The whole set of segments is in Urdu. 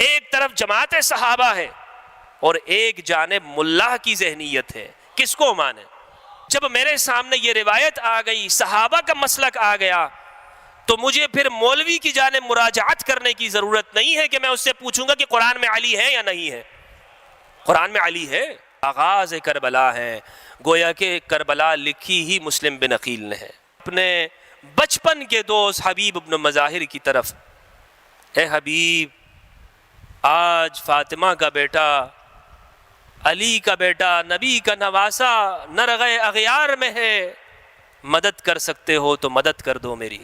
ایک طرف جماعت صحابہ ہے اور ایک جانب ملا کی ذہنیت ہے، کس کو مانے؟ جب میرے سامنے یہ روایت آ گئی، صحابہ کا مسلک آ گیا، تو مجھے پھر مولوی کی جانب مراجعت کرنے کی ضرورت نہیں ہے کہ میں اس سے پوچھوں گا کہ قرآن میں علی ہے یا نہیں ہے۔ قرآن میں علی ہے، آغاز کربلا ہے، گویا کہ کربلا لکھی ہی مسلم بن عقیل نے ہے۔ اپنے بچپن کے دوست حبیب ابن مظاہر کی طرف، اے حبیب، آج فاطمہ کا بیٹا، علی کا بیٹا، نبی کا نواسا نرغہ اغیار میں ہے، مدد کر سکتے ہو تو مدد کر دو، میری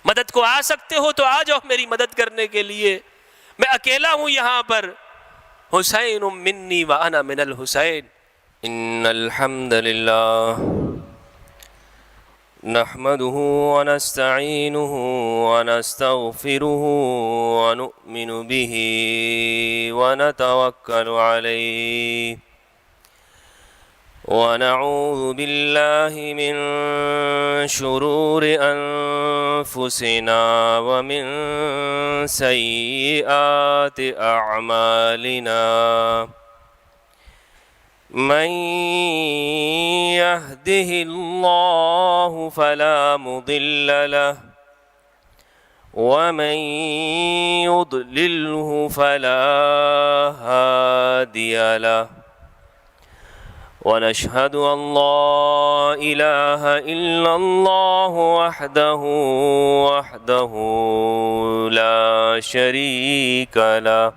مدد کو آ سکتے ہو تو آ جاؤ میری مدد کرنے کے لیے، میں اکیلا ہوں یہاں پر۔ حسین منی وانا من الحسین۔ ان الحمد للہ نحمده ونستعینه ونستغفره ونؤمن به ونتوکل علیہ ونعوذ باللہ من شرور انفسنا ومن سیئات اعمالنا من يهده الله فلا مضل له ومن يضلله فلا هادي له ونشهد أن لا إله إلا الله وحده لا شريك له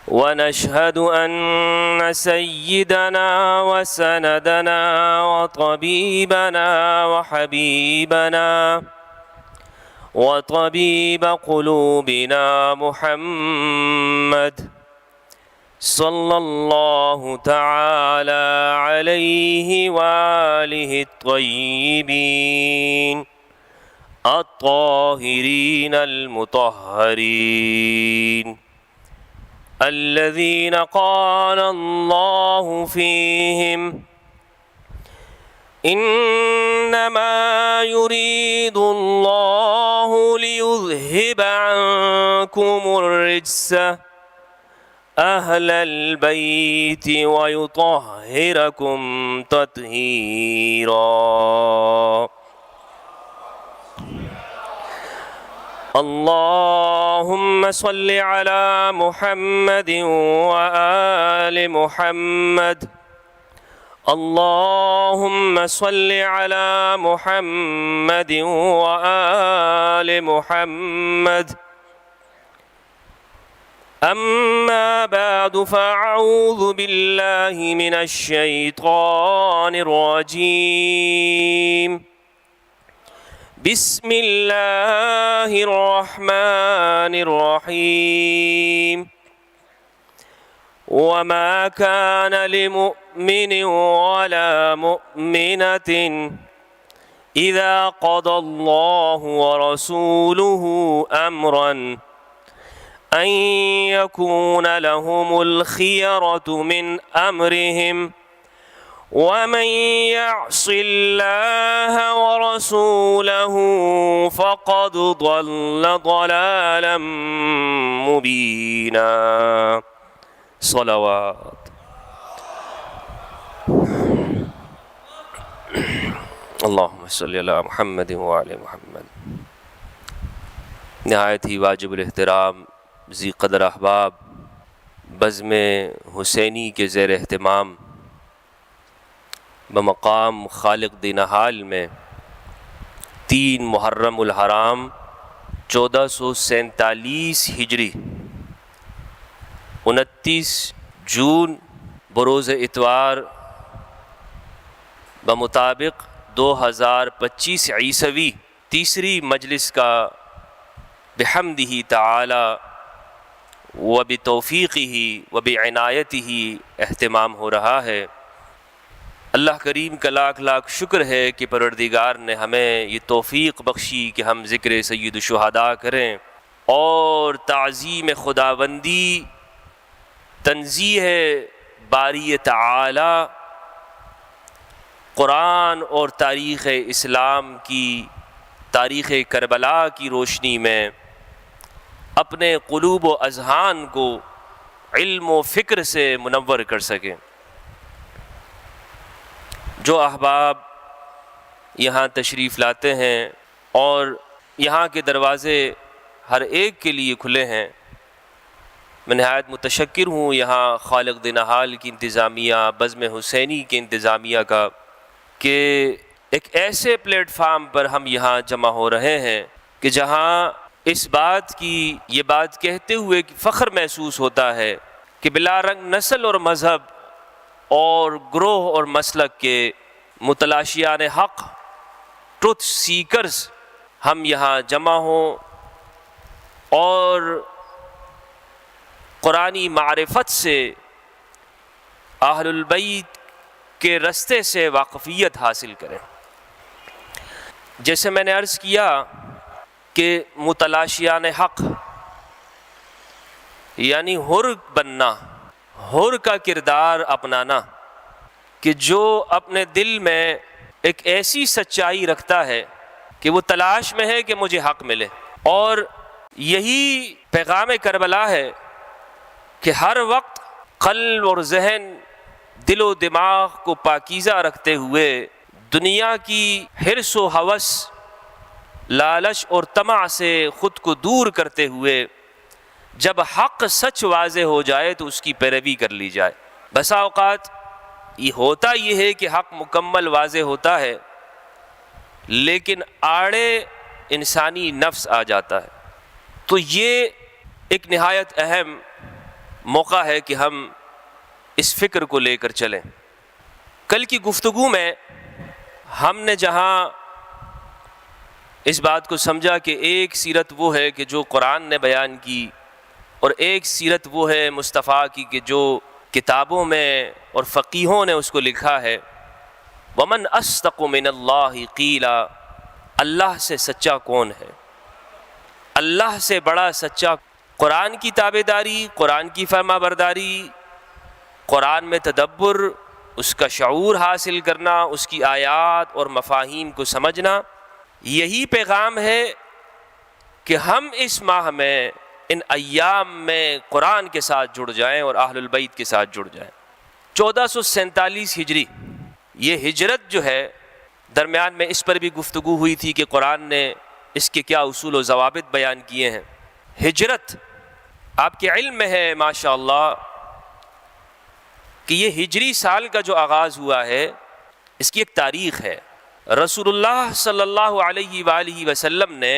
ونشهد أن سيدنا وسندنا وطبيبنا وحبيبنا وطبيب قلوبنا محمد صلى الله تعالى عليه وآله الطيبين الطاهرين المطهرين الذين قال الله فيهم إنما يريد الله ليذهب عنكم الرجس أهل البيت ويطهركم تطهيرا اللهم صل على محمد وآل محمد اللهم صل على محمد وآل محمد أما بعد فأعوذ بالله من الشيطان الرجيم بسم الله الرحمن الرحيم وما كان لمؤمن ولا مؤمنة إذا قضى الله ورسوله أمرا أن يكون لهم الخيرة من أمرهم ومن يعص الله ورسوله فقد ضل ضلالا مبينا صلوات اللهم صل على محمد وعلى محمد۔ نہایت ہی واجب الاحترام ذی قدر احباب، بزم حسینی کے زیر اہتمام بمقام خالق دین حال میں 3 محرم الحرام 1447 ہجری 29 جون بروز اتوار بمطابق 2025 عیسوی تیسری مجلس کا بحمدہ تعالی و بتوفیقہ و بعنایتہ اہتمام ہو رہا ہے۔ اللہ کریم کا لاکھ لاکھ شکر ہے کہ پروردگار نے ہمیں یہ توفیق بخشی کہ ہم ذکر سید الشہداء کریں اور تعظیم خداوندی، تنزیہ باری تعالی، قرآن اور تاریخ اسلام کی، تاریخ کربلا کی روشنی میں اپنے قلوب و اذہان کو علم و فکر سے منور کر سکیں۔ جو احباب یہاں تشریف لاتے ہیں اور یہاں کے دروازے ہر ایک کے لیے کھلے ہیں، میں نہایت متشکر ہوں یہاں خالق دین حال کی انتظامیہ، بزم حسینی کی انتظامیہ کا، کہ ایک ایسے پلیٹ فارم پر ہم یہاں جمع ہو رہے ہیں کہ جہاں اس بات کی یہ بات کہتے ہوئے فخر محسوس ہوتا ہے کہ بلا رنگ نسل اور مذہب اور گروہ اور مسلک کے متلاشیان حق، ٹروتھ سیکرز ہم یہاں جمع ہوں اور قرآنی معرفت سے، اہل البیت کے رستے سے واقفیت حاصل کریں۔ جیسے میں نے عرض کیا کہ متلاشیان حق یعنی حر بننا، حر کا کردار اپنانا، کہ جو اپنے دل میں ایک ایسی سچائی رکھتا ہے کہ وہ تلاش میں ہے کہ مجھے حق ملے، اور یہی پیغام کربلا ہے کہ ہر وقت قلب اور ذہن، دل و دماغ کو پاکیزہ رکھتے ہوئے دنیا کی حرص و ہوس، لالچ اور طمع سے خود کو دور کرتے ہوئے جب حق سچ واضح ہو جائے تو اس کی پیروی کر لی جائے۔ بسا اوقات یہ ہوتا یہ ہے کہ حق مکمل واضح ہوتا ہے لیکن آڑے انسانی نفس آ جاتا ہے، تو یہ ایک نہایت اہم موقع ہے کہ ہم اس فکر کو لے کر چلیں۔ کل کی گفتگو میں ہم نے جہاں اس بات کو سمجھا کہ ایک سیرت وہ ہے کہ جو قرآن نے بیان کی، اور ایک سیرت وہ ہے مصطفیٰ کی کہ جو کتابوں میں اور فقیہوں نے اس کو لکھا ہے۔ وَمَنْ أَصْدَقُ مِنَ اللَّهِ قِيلًا، اللہ سے سچا کون ہے؟ اللہ سے بڑا سچا قرآن کی تابعداری، قرآن کی فرما برداری، قرآن میں تدبر، اس کا شعور حاصل کرنا، اس کی آیات اور مفاہیم کو سمجھنا، یہی پیغام ہے کہ ہم اس ماہ میں، ان ایام میں قرآن کے ساتھ جڑ جائیں اور اہل البیت کے ساتھ جڑ جائیں۔ 1447 ہجری، یہ ہجرت جو ہے، درمیان میں اس پر بھی گفتگو ہوئی تھی کہ قرآن نے اس کے کیا اصول و ضوابط بیان کیے ہیں۔ ہجرت آپ کے علم میں ہے ماشاءاللہ کہ یہ ہجری سال کا جو آغاز ہوا ہے اس کی ایک تاریخ ہے۔ رسول اللہ صلی اللہ علیہ وآلہ وسلم نے،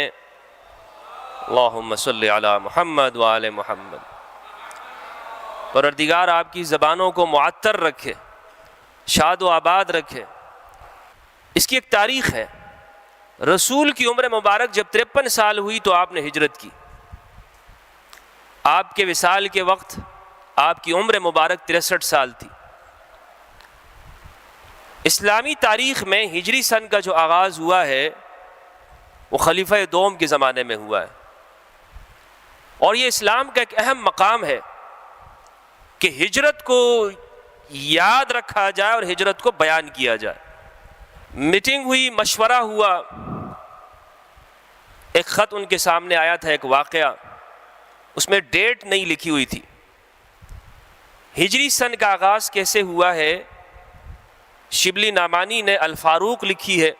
اللہم صلی علی محمد وآل محمد، پروردگار آپ کی زبانوں کو معطر رکھے، شاد و آباد رکھے۔ اس کی ایک تاریخ ہے۔ رسول کی عمر مبارک جب 53 سال ہوئی تو آپ نے ہجرت کی۔ آپ کے وصال کے وقت آپ کی عمر مبارک 63 سال تھی۔ اسلامی تاریخ میں ہجری سن کا جو آغاز ہوا ہے وہ خلیفہ دوم کے زمانے میں ہوا ہے، اور یہ اسلام کا ایک اہم مقام ہے کہ ہجرت کو یاد رکھا جائے اور ہجرت کو بیان کیا جائے۔ میٹنگ ہوئی، مشورہ ہوا، ایک خط ان کے سامنے آیا تھا، ایک واقعہ، اس میں ڈیٹ نہیں لکھی ہوئی تھی۔ ہجری سن کا آغاز کیسے ہوا ہے؟ شبلی نعمانی نے الفاروق لکھی ہے،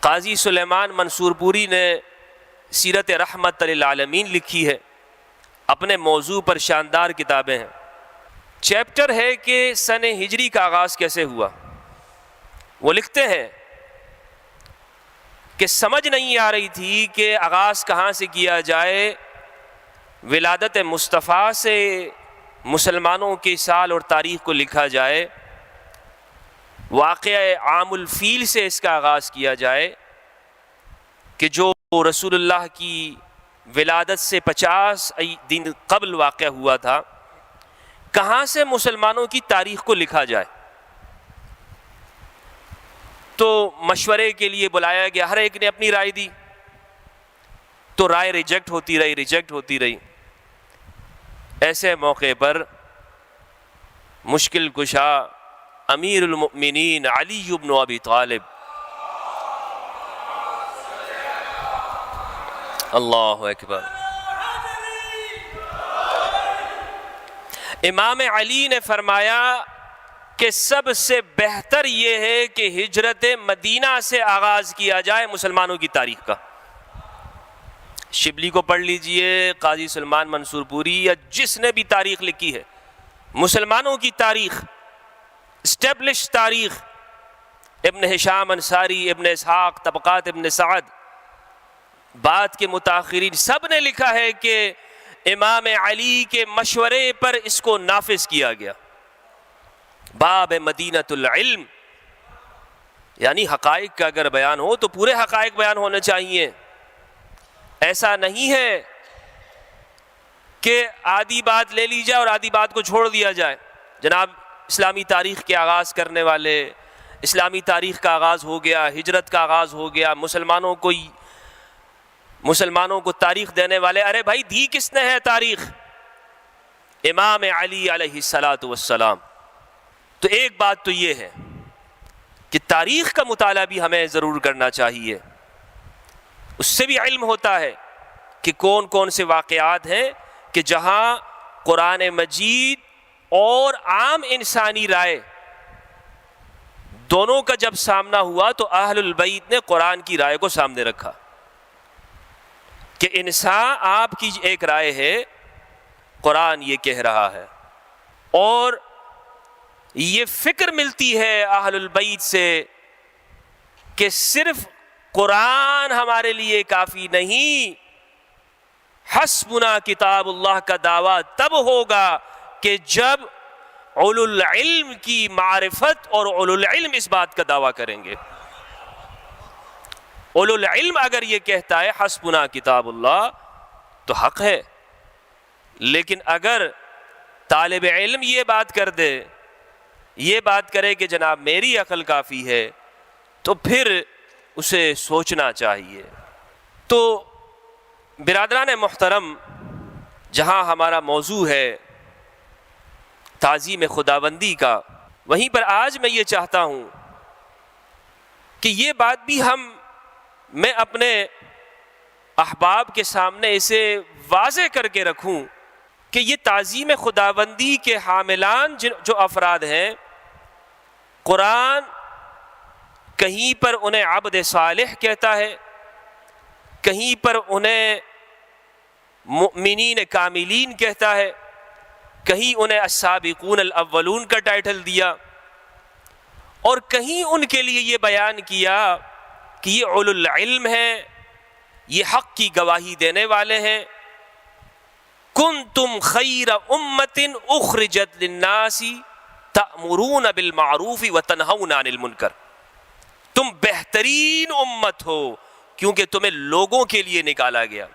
قاضی سلیمان منصور پوری نے سیرت رحمت للعالمین لکھی ہے، اپنے موضوع پر شاندار کتابیں ہیں۔ چیپٹر ہے کہ سن ہجری کا آغاز کیسے ہوا۔ وہ لکھتے ہیں کہ سمجھ نہیں آ رہی تھی کہ آغاز کہاں سے کیا جائے، ولادت مصطفیٰ سے مسلمانوں کے سال اور تاریخ کو لکھا جائے، واقعہ عام الفیل سے اس کا آغاز کیا جائے کہ جو رسول اللہ کی ولادت سے 50 دن قبل واقع ہوا تھا، کہاں سے مسلمانوں کی تاریخ کو لکھا جائے۔ تو مشورے کے لیے بلایا گیا، ہر ایک نے اپنی رائے دی، تو رائے ریجیکٹ ہوتی رہی۔ ایسے موقع پر مشکل کشا امیر المؤمنین علی بن ابی طالب اللہ اکبر۔ امام علی نے فرمایا کہ سب سے بہتر یہ ہے کہ ہجرت مدینہ سے آغاز کیا جائے مسلمانوں کی تاریخ کا۔ شبلی کو پڑھ لیجئے، قاضی سلمان منصور پوری، یا جس نے بھی تاریخ لکھی ہے، مسلمانوں کی تاریخ، اسٹیبلش تاریخ، ابن ہشام انصاری، ابن اسحاق، طبقات ابن سعد، بعد کے متاخرین، سب نے لکھا ہے کہ امام علی کے مشورے پر اس کو نافذ کیا گیا۔ باب مدینۃ العلم، یعنی حقائق کا اگر بیان ہو تو پورے حقائق بیان ہونے چاہیے۔ ایسا نہیں ہے کہ آدھی بات لے لی جائے اور آدھی بات کو چھوڑ دیا جائے۔ جناب اسلامی تاریخ کے آغاز کرنے والے، اسلامی تاریخ کا آغاز ہو گیا، ہجرت کا آغاز ہو گیا، مسلمانوں کو تاریخ دینے والے، ارے بھائی دی کس نے ہے تاریخ؟ امام علی علیہ الصلاۃ والسلام۔ تو ایک بات تو یہ ہے کہ تاریخ کا مطالعہ بھی ہمیں ضرور کرنا چاہیے، اس سے بھی علم ہوتا ہے کہ کون کون سے واقعات ہیں کہ جہاں قرآن مجید اور عام انسانی رائے دونوں کا جب سامنا ہوا تو اہل البیت نے قرآن کی رائے کو سامنے رکھا کہ انسان آپ کی ایک رائے ہے، قرآن یہ کہہ رہا ہے، اور یہ فکر ملتی ہے اہل البیت سے کہ صرف قرآن ہمارے لیے کافی نہیں، حسبنا کتاب اللہ کا دعویٰ تب ہوگا کہ جب اولو العلم کی معرفت اور اولو العلم اس بات کا دعویٰ کریں گے۔ اولو العلم اگر یہ کہتا ہے حسبنا کتاب اللہ تو حق ہے، لیکن اگر طالب علم یہ بات کر دے، یہ بات کرے کہ جناب میری عقل کافی ہے، تو پھر اسے سوچنا چاہیے۔ تو برادران محترم، جہاں ہمارا موضوع ہے تعظیم خداوندی کا، وہیں پر آج میں یہ چاہتا ہوں کہ یہ بات بھی میں اپنے احباب کے سامنے اسے واضح کر کے رکھوں کہ یہ تعظیم خداوندی کے حاملان جو افراد ہیں، قرآن کہیں پر انہیں عبد صالح کہتا ہے، کہیں پر انہیں مؤمنین کاملین کہتا ہے، کہیں انہیں السابقون الاولون کا ٹائٹل دیا، اور کہیں ان کے لیے یہ بیان کیا کہ یہ اولو العلم ہیں، یہ حق کی گواہی دینے والے ہیں۔ کنتم خیر امت اخرجت للناس تأمرون بالمعروف وتنہون عن المنکر، تم بہترین امت ہو کیونکہ تمہیں لوگوں کے لیے نکالا گیا۔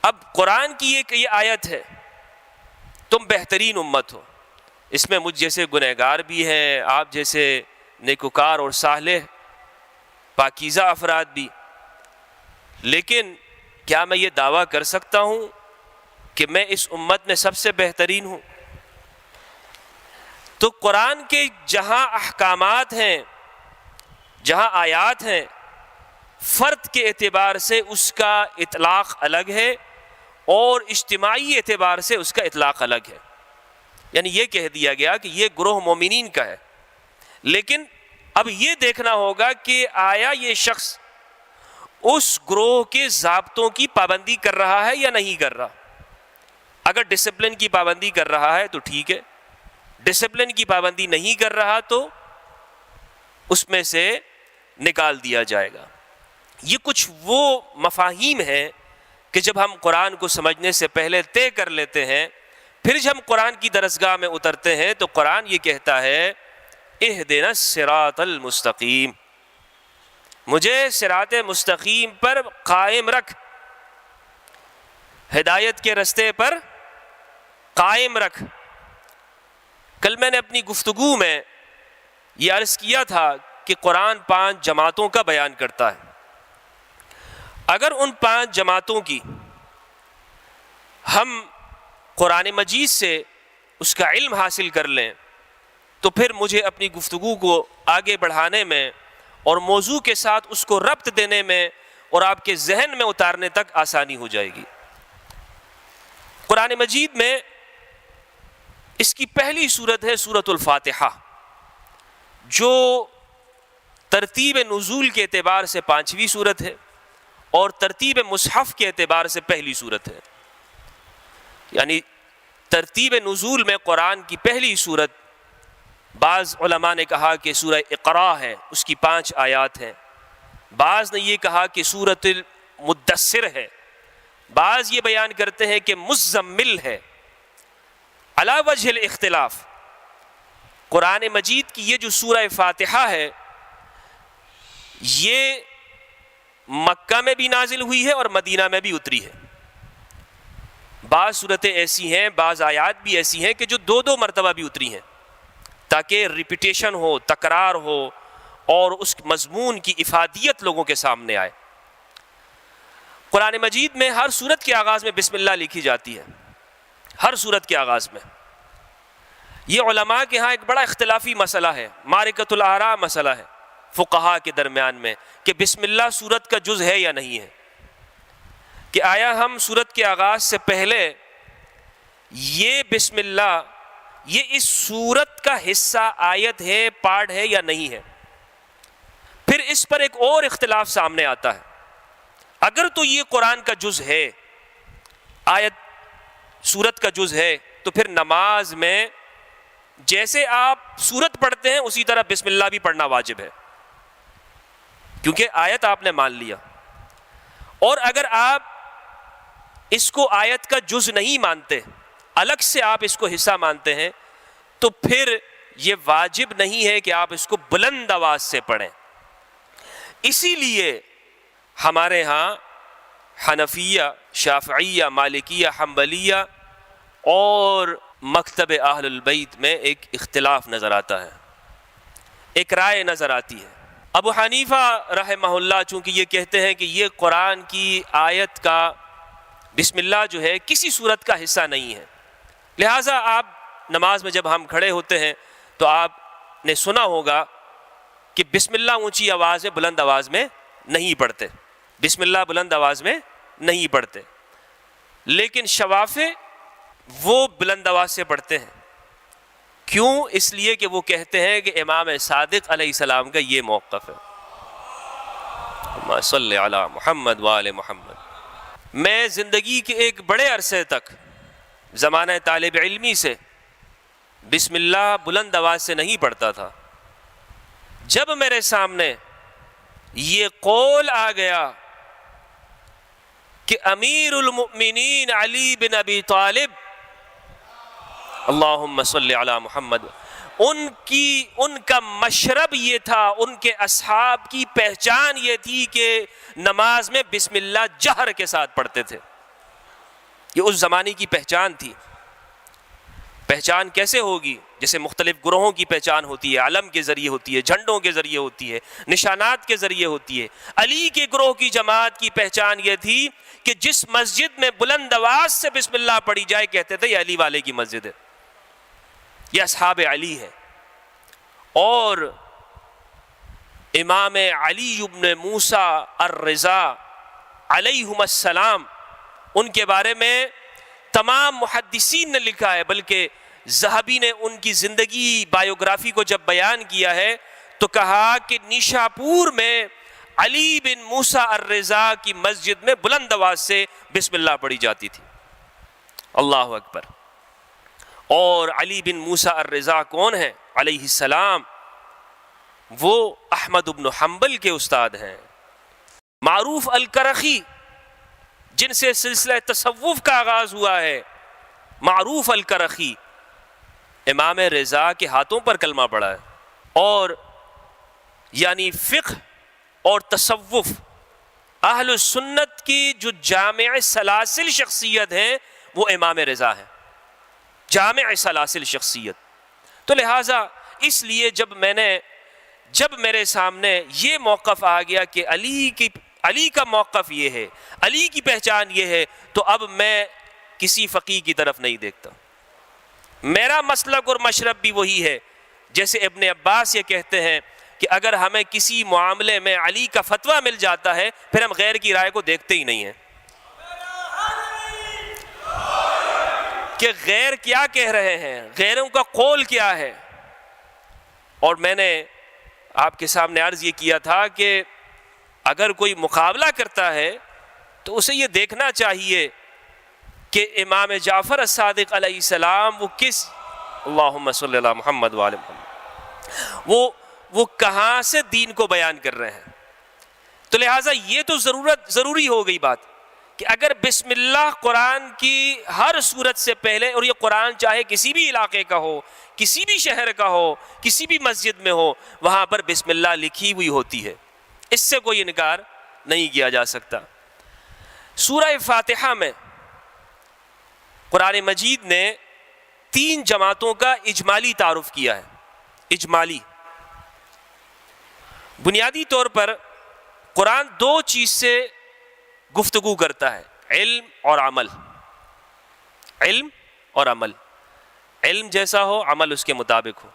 اب قرآن کی ایک یہ آیت ہے، تم بہترین امت ہو، اس میں مجھ جیسے گنہگار بھی ہیں، آپ جیسے نیکوکار اور صالح پاکیزہ افراد بھی، لیکن کیا میں یہ دعویٰ کر سکتا ہوں کہ میں اس امت میں سب سے بہترین ہوں؟ تو قرآن کے جہاں احکامات ہیں، جہاں آیات ہیں، فرد کے اعتبار سے اس کا اطلاق الگ ہے اور اجتماعی اعتبار سے اس کا اطلاق الگ ہے۔ یعنی یہ کہہ دیا گیا کہ یہ گروہ مومنین کا ہے، لیکن اب یہ دیکھنا ہوگا کہ آیا یہ شخص اس گروہ کے ضابطوں کی پابندی کر رہا ہے یا نہیں کر رہا۔ اگر ڈسپلن کی پابندی کر رہا ہے تو ٹھیک ہے، ڈسپلن کی پابندی نہیں کر رہا تو اس میں سے نکال دیا جائے گا۔ یہ کچھ وہ مفاہیم ہیں کہ جب ہم قرآن کو سمجھنے سے پہلے طے کر لیتے ہیں، پھر جب ہم قرآن کی درسگاہ میں اترتے ہیں تو قرآن یہ کہتا ہے اہدنا الصراط المستقیم، مجھے صراط مستقیم پر قائم رکھ، ہدایت کے رستے پر قائم رکھ۔ کل میں نے اپنی گفتگو میں یہ عرض کیا تھا کہ قرآن 5 جماعتوں کا بیان کرتا ہے۔ اگر ان 5 جماعتوں کی ہم قرآن مجید سے اس کا علم حاصل کر لیں تو پھر مجھے اپنی گفتگو کو آگے بڑھانے میں اور موضوع کے ساتھ اس کو ربط دینے میں اور آپ کے ذہن میں اتارنے تک آسانی ہو جائے گی۔ قرآن مجید میں اس کی پہلی سورت ہے سورۃ الفاتحہ، جو ترتیب نزول کے اعتبار سے 5ویں سورت ہے اور ترتیب مصحف کے اعتبار سے پہلی سورت ہے۔ یعنی ترتیب نزول میں قرآن کی پہلی سورت، بعض علماء نے کہا کہ سورہ اقرا ہے، اس کی 5 آیات ہیں، بعض نے یہ کہا کہ سورۃ المدثر ہے، بعض یہ بیان کرتے ہیں کہ مزمل ہے۔ علی وجہ الاختلاف، قرآن مجید کی یہ جو سورہ فاتحہ ہے یہ مکہ میں بھی نازل ہوئی ہے اور مدینہ میں بھی اتری ہے۔ بعض صورتیں ایسی ہیں، بعض آیات بھی ایسی ہیں کہ جو 2 مرتبہ بھی اتری ہیں، تاکہ ریپیٹیشن ہو، تکرار ہو اور اس مضمون کی افادیت لوگوں کے سامنے آئے۔ قرآن مجید میں ہر سورت کے آغاز میں بسم اللہ لکھی جاتی ہے، ہر سورت کے آغاز میں۔ یہ علماء کے ہاں ایک بڑا اختلافی مسئلہ ہے، معرکۃ الآراء مسئلہ ہے فقہاء کے درمیان میں، کہ بسم اللہ سورت کا جز ہے یا نہیں ہے، کہ آیا ہم سورت کے آغاز سے پہلے یہ بسم اللہ یہ اس سورت کا حصہ، آیت ہے، پارٹ ہے یا نہیں ہے۔ پھر اس پر ایک اور اختلاف سامنے آتا ہے، اگر تو یہ قرآن کا جز ہے، آیت سورت کا جز ہے، تو پھر نماز میں جیسے آپ سورت پڑھتے ہیں اسی طرح بسم اللہ بھی پڑھنا واجب ہے، کیونکہ آیت آپ نے مان لیا۔ اور اگر آپ اس کو آیت کا جز نہیں مانتے، الگ سے آپ اس کو حصہ مانتے ہیں، تو پھر یہ واجب نہیں ہے کہ آپ اس کو بلند آواز سے پڑھیں۔ اسی لیے ہمارے ہاں حنفیہ، شافعیہ، مالکیہ، حنبلیہ اور مکتب اہل البیت میں ایک اختلاف نظر آتا ہے، ایک رائے نظر آتی ہے۔ ابو حنیفہ رحمہ اللہ چونکہ یہ کہتے ہیں کہ یہ قرآن کی آیت کا بسم اللہ جو ہے کسی صورت کا حصہ نہیں ہے، لہٰذا آپ نماز میں جب ہم کھڑے ہوتے ہیں تو آپ نے سنا ہوگا کہ بسم اللہ اونچی آواز میں، بلند آواز میں نہیں پڑھتے، بسم اللہ بلند آواز میں نہیں پڑھتے، لیکن شوافع وہ بلند آواز سے پڑھتے ہیں۔ کیوں؟ اس لیے کہ وہ کہتے ہیں کہ امام صادق علیہ السلام کا یہ موقف ہے، اللہم صلی علی محمد وآل محمد۔ میں زندگی کے ایک بڑے عرصے تک زمانہ طالب علمی سے بسم اللہ بلند آواز سے نہیں پڑھتا تھا، جب میرے سامنے یہ قول آ گیا کہ امیر المؤمنین علی بن ابی طالب اللہم صلی علی محمد، ان کا مشرب یہ تھا، ان کے اصحاب کی پہچان یہ تھی کہ نماز میں بسم اللہ جہر کے ساتھ پڑھتے تھے، یہ اس زمانے کی پہچان تھی۔ پہچان کیسے ہوگی؟ جیسے مختلف گروہوں کی پہچان ہوتی ہے، علم کے ذریعے ہوتی ہے، جھنڈوں کے ذریعے ہوتی ہے، نشانات کے ذریعے ہوتی ہے۔ علی کے گروہ کی جماعت کی پہچان یہ تھی کہ جس مسجد میں بلند آواز سے بسم اللہ پڑھی جائے کہتے تھے یہ علی والے کی مسجد ہے، یہ اصحاب علی ہے۔ اور امام علی ابن موسیٰ الرضا علیہم السلام، ان کے بارے میں تمام محدثین نے لکھا ہے، بلکہ ذہبی نے ان کی زندگی بایوگرافی کو جب بیان کیا ہے تو کہا کہ نیشاپور میں علی بن موسیٰ الرضا کی مسجد میں بلند آواز سے بسم اللہ پڑھی جاتی تھی۔ اللہ اکبر۔ اور علی بن موسیٰ الرضا کون ہیں؟ علیہ السلام وہ احمد بن حنبل کے استاد ہیں، معروف الکرخی، جن سے سلسلہ تصوف کا آغاز ہوا ہے، معروف الکرخی امام رضا کے ہاتھوں پر کلمہ پڑھا ہے۔ اور یعنی فقہ اور تصوف اہل سنت کی جو جامع سلاسل شخصیت ہیں وہ امام رضا ہیں، جامع سلاسل شخصیت۔ تو لہٰذا اس لیے جب میرے سامنے یہ موقف آ گیا کہ علی کا موقف یہ ہے، علی کی پہچان یہ ہے، تو اب میں کسی فقیہ کی طرف نہیں دیکھتا، میرا مسلک اور مشرب بھی وہی ہے۔ جیسے ابن عباس یہ کہتے ہیں کہ اگر ہمیں کسی معاملے میں علی کا فتویٰ مل جاتا ہے پھر ہم غیر کی رائے کو دیکھتے ہی نہیں ہیں کہ غیر کیا کہہ رہے ہیں، غیروں کا قول کیا ہے۔ اور میں نے آپ کے سامنے عرض یہ کیا تھا کہ اگر کوئی مقابلہ کرتا ہے تو اسے یہ دیکھنا چاہیے کہ امام جعفر الصادق علیہ السلام وہ کس، اللہم صلی اللہ محمد وآل محمد، وہ کہاں سے دین کو بیان کر رہے ہیں۔ تو لہٰذا یہ تو ضروری ہو گئی بات کہ اگر بسم اللہ قرآن کی ہر صورت سے پہلے، اور یہ قرآن چاہے کسی بھی علاقے کا ہو، کسی بھی شہر کا ہو، کسی بھی مسجد میں ہو، وہاں پر بسم اللہ لکھی ہوئی ہوتی ہے، اس سے کوئی انکار نہیں کیا جا سکتا۔ سورہ فاتحہ میں قرآن مجید نے 3 جماعتوں کا اجمالی تعارف کیا ہے۔ اجمالی، بنیادی طور پر قرآن 2 چیز سے گفتگو کرتا ہے، علم اور عمل۔ علم اور عمل، علم جیسا ہو عمل اس کے مطابق ہو،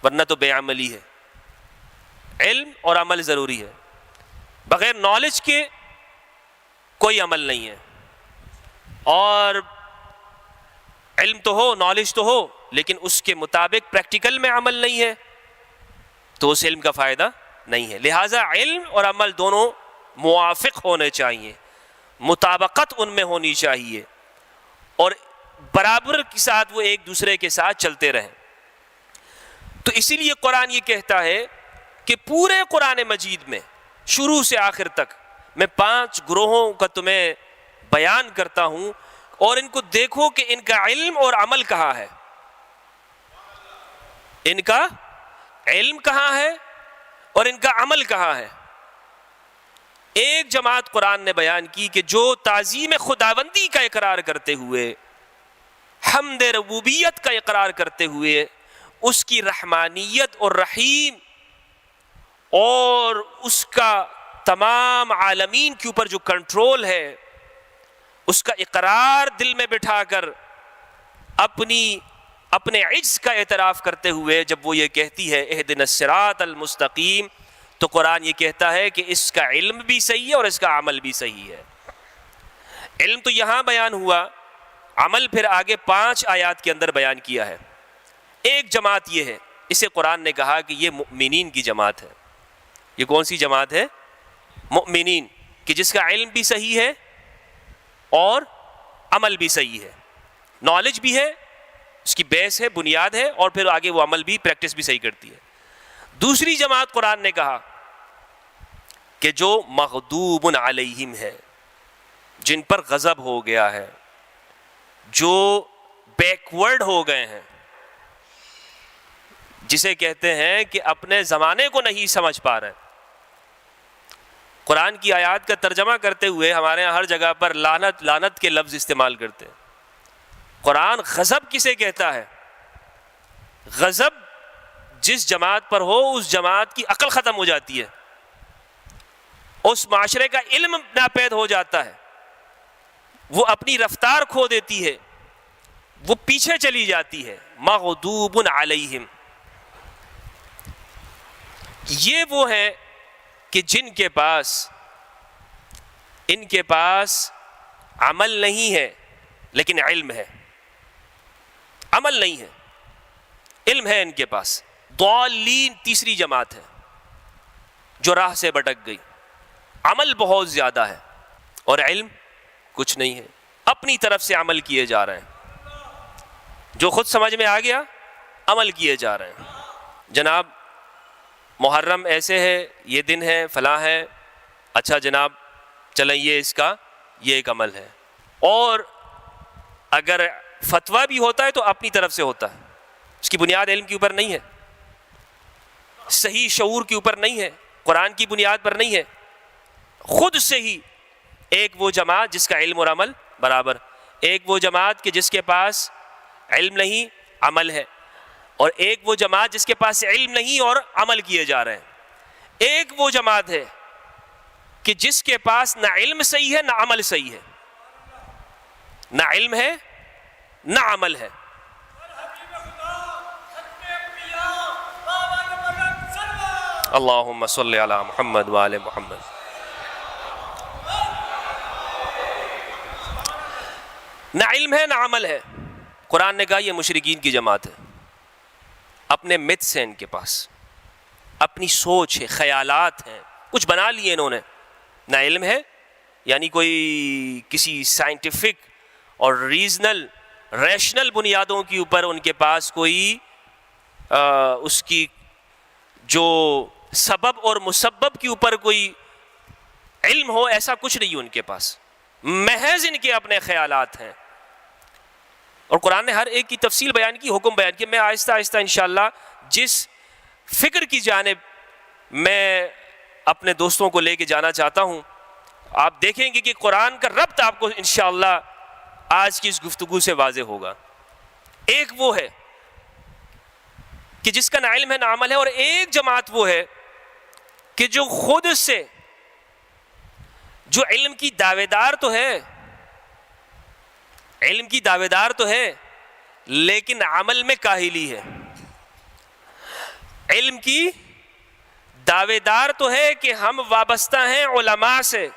ورنہ تو بے عملی ہے۔ علم اور عمل ضروری ہے، بغیر نالج کے کوئی عمل نہیں ہے۔ اور علم تو ہو، نالج تو ہو، لیکن اس کے مطابق پریکٹیکل میں عمل نہیں ہے تو اس علم کا فائدہ نہیں ہے۔ لہٰذا علم اور عمل دونوں موافق ہونے چاہیے، مطابقت ان میں ہونی چاہیے، اور برابر کے ساتھ وہ ایک دوسرے کے ساتھ چلتے رہیں۔ تو اسی لیے قرآن یہ کہتا ہے کہ پورے قرآن مجید میں شروع سے آخر تک میں 5 گروہوں کا تمہیں بیان کرتا ہوں، اور ان کو دیکھو کہ ان کا علم اور عمل کہاں ہے، ان کا علم کہاں ہے اور ان کا عمل کہاں ہے۔ ایک جماعت قرآن نے بیان کی کہ جو تعظیم خداوندی کا اقرار کرتے ہوئے، حمد ربوبیت کا اقرار کرتے ہوئے، اس کی رحمانیت اور رحیم اور اس کا تمام عالمین کے اوپر جو کنٹرول ہے، اس کا اقرار دل میں بٹھا کر اپنے عجز کا اعتراف کرتے ہوئے جب وہ یہ کہتی ہے اہدنا الصراط المستقیم، تو قرآن یہ کہتا ہے کہ اس کا علم بھی صحیح ہے اور اس کا عمل بھی صحیح ہے۔ علم تو یہاں بیان ہوا، عمل پھر آگے 5 آیات کے اندر بیان کیا ہے۔ ایک جماعت یہ ہے، اسے قرآن نے کہا کہ یہ مؤمنین کی جماعت ہے۔ یہ کون سی جماعت ہے؟ مؤمنین، کہ جس کا علم بھی صحیح ہے اور عمل بھی صحیح ہے، نالج بھی ہے، اس کی بیس ہے، بنیاد ہے، اور پھر آگے وہ عمل بھی، پریکٹس بھی صحیح کرتی ہے۔ دوسری جماعت قرآن نے کہا کہ جو مغضوب علیہم ہے، جن پر غضب ہو گیا ہے، جو بیکورڈ ہو گئے ہیں، جسے کہتے ہیں کہ اپنے زمانے کو نہیں سمجھ پا رہے۔ قرآن کی آیات کا ترجمہ کرتے ہوئے ہمارے ہاں ہر جگہ پر لعنت لعنت کے لفظ استعمال کرتے ہیں۔ قرآن غضب کسے کہتا ہے؟ غضب جس جماعت پر ہو اس جماعت کی عقل ختم ہو جاتی ہے، اس معاشرے کا علم ناپید ہو جاتا ہے، وہ اپنی رفتار کھو دیتی ہے، وہ پیچھے چلی جاتی ہے۔ مغضوب علیہم، یہ وہ ہیں کہ جن کے پاس، ان کے پاس عمل نہیں ہے لیکن علم ہے، عمل نہیں ہے، علم ہے ان کے پاس۔ ضالین تیسری جماعت ہے جو راہ سے بھٹک گئی، عمل بہت زیادہ ہے اور علم کچھ نہیں ہے، اپنی طرف سے عمل کیے جا رہے ہیں، جو خود سمجھ میں آ گیا عمل کیے جا رہے ہیں۔ جناب محرم ایسے ہے، یہ دن ہے، فلاں ہے، اچھا جناب چلیں یہ اس کا یہ ایک عمل ہے۔ اور اگر فتویٰ بھی ہوتا ہے تو اپنی طرف سے ہوتا ہے، اس کی بنیاد علم کے اوپر نہیں ہے، صحیح شعور کے اوپر نہیں ہے، قرآن کی بنیاد پر نہیں ہے، خود سے ہی ایک وہ جماعت جس کا علم اور عمل برابر، ایک وہ جماعت کہ جس کے پاس علم نہیں عمل ہے، اور ایک وہ جماعت جس کے پاس علم نہیں اور عمل کیے جا رہے ہیں۔ ایک وہ جماعت ہے کہ جس کے پاس نہ علم صحیح ہے نہ عمل صحیح ہے، نہ علم ہے نہ عمل ہے۔ اللہم صلی علی محمد وآل محمد۔ نہ علم ہے نہ عمل ہے۔ قرآن نے کہا یہ مشرکین کی جماعت ہے، اپنے متس ہیں ان کے پاس، اپنی سوچ ہے، خیالات ہیں، کچھ بنا لیے انہوں نے۔ نہ علم ہے یعنی کوئی کسی سائنٹیفک اور ریشنل بنیادوں کے اوپر ان کے پاس کوئی اس کی جو سبب اور مسبب کے اوپر کوئی علم ہو، ایسا کچھ نہیں ان کے پاس، محض ان کے اپنے خیالات ہیں۔ اور قرآن نے ہر ایک کی تفصیل بیان کی، حکم بیان کی۔ میں آہستہ آہستہ انشاءاللہ جس فکر کی جانب میں اپنے دوستوں کو لے کے جانا چاہتا ہوں، آپ دیکھیں گے کہ قرآن کا ربط آپ کو انشاءاللہ آج کی اس گفتگو سے واضح ہوگا۔ ایک وہ ہے کہ جس کا نہ علم ہے نہ عمل ہے، اور ایک جماعت وہ ہے کہ جو خود سے جو علم کی دعوے دار تو ہے، علم کی دعوے دار تو ہے لیکن عمل میں کاہلی ہے۔ علم کی دعوے دار تو ہے کہ ہم وابستہ ہیں علماء سے،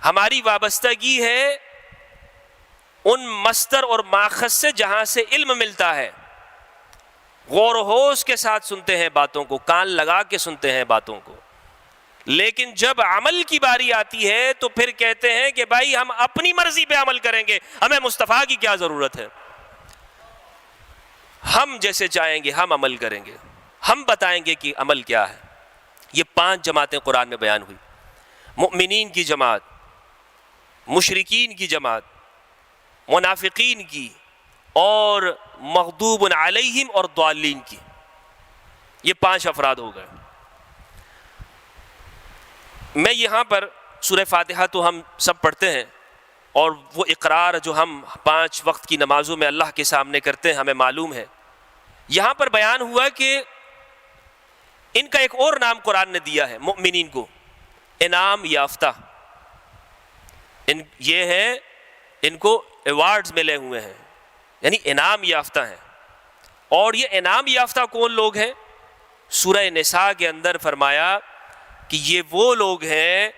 ہماری وابستگی ہے ان مصدر اور ماخذ سے جہاں سے علم ملتا ہے، غور و ہوش کے ساتھ سنتے ہیں باتوں کو، کان لگا کے سنتے ہیں باتوں کو، لیکن جب عمل کی باری آتی ہے تو پھر کہتے ہیں کہ بھائی ہم اپنی مرضی پہ عمل کریں گے، ہمیں مصطفیٰ کی کیا ضرورت ہے، ہم جیسے چاہیں گے ہم عمل کریں گے، ہم بتائیں گے کہ عمل کیا ہے۔ یہ 5 جماعتیں قرآن میں بیان ہوئی، مؤمنین کی جماعت، مشرکین کی جماعت، منافقین کی، اور مغضوب علیہم اور ضالین کی۔ یہ 5 افراد ہو گئے۔ میں یہاں پر سورہ فاتحہ تو ہم سب پڑھتے ہیں، اور وہ اقرار جو ہم 5 وقت کی نمازوں میں اللہ کے سامنے کرتے ہیں ہمیں معلوم ہے۔ یہاں پر بیان ہوا کہ ان کا ایک اور نام قرآن نے دیا ہے مؤمنین کو، انعام یافتہ۔ یہ ہے ان کو ایوارڈز ملے ہوئے ہیں، یعنی انعام یافتہ ہیں۔ اور یہ انعام یافتہ کون لوگ ہیں؟ سورہ نساء کے اندر فرمایا کہ یہ وہ لوگ ہیں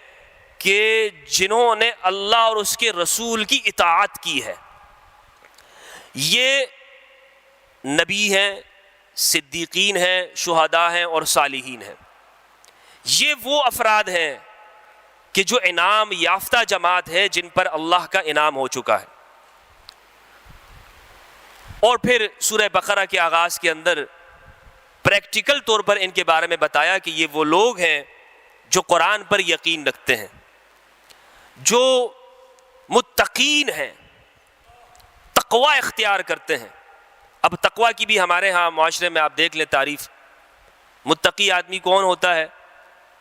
کہ جنہوں نے اللہ اور اس کے رسول کی اطاعت کی ہے۔ یہ نبی ہیں، صدیقین ہیں، شہداء ہیں اور صالحین ہیں۔ یہ وہ افراد ہیں کہ جو انعام یافتہ جماعت ہے، جن پر اللہ کا انعام ہو چکا ہے۔ اور پھر سورہ بقرہ کے آغاز کے اندر پریکٹیکل طور پر ان کے بارے میں بتایا کہ یہ وہ لوگ ہیں جو قرآن پر یقین رکھتے ہیں، جو متقین ہیں، تقوی اختیار کرتے ہیں۔ اب تقوی کی بھی ہمارے ہاں معاشرے میں آپ دیکھ لیں تعریف، متقی آدمی کون ہوتا ہے؟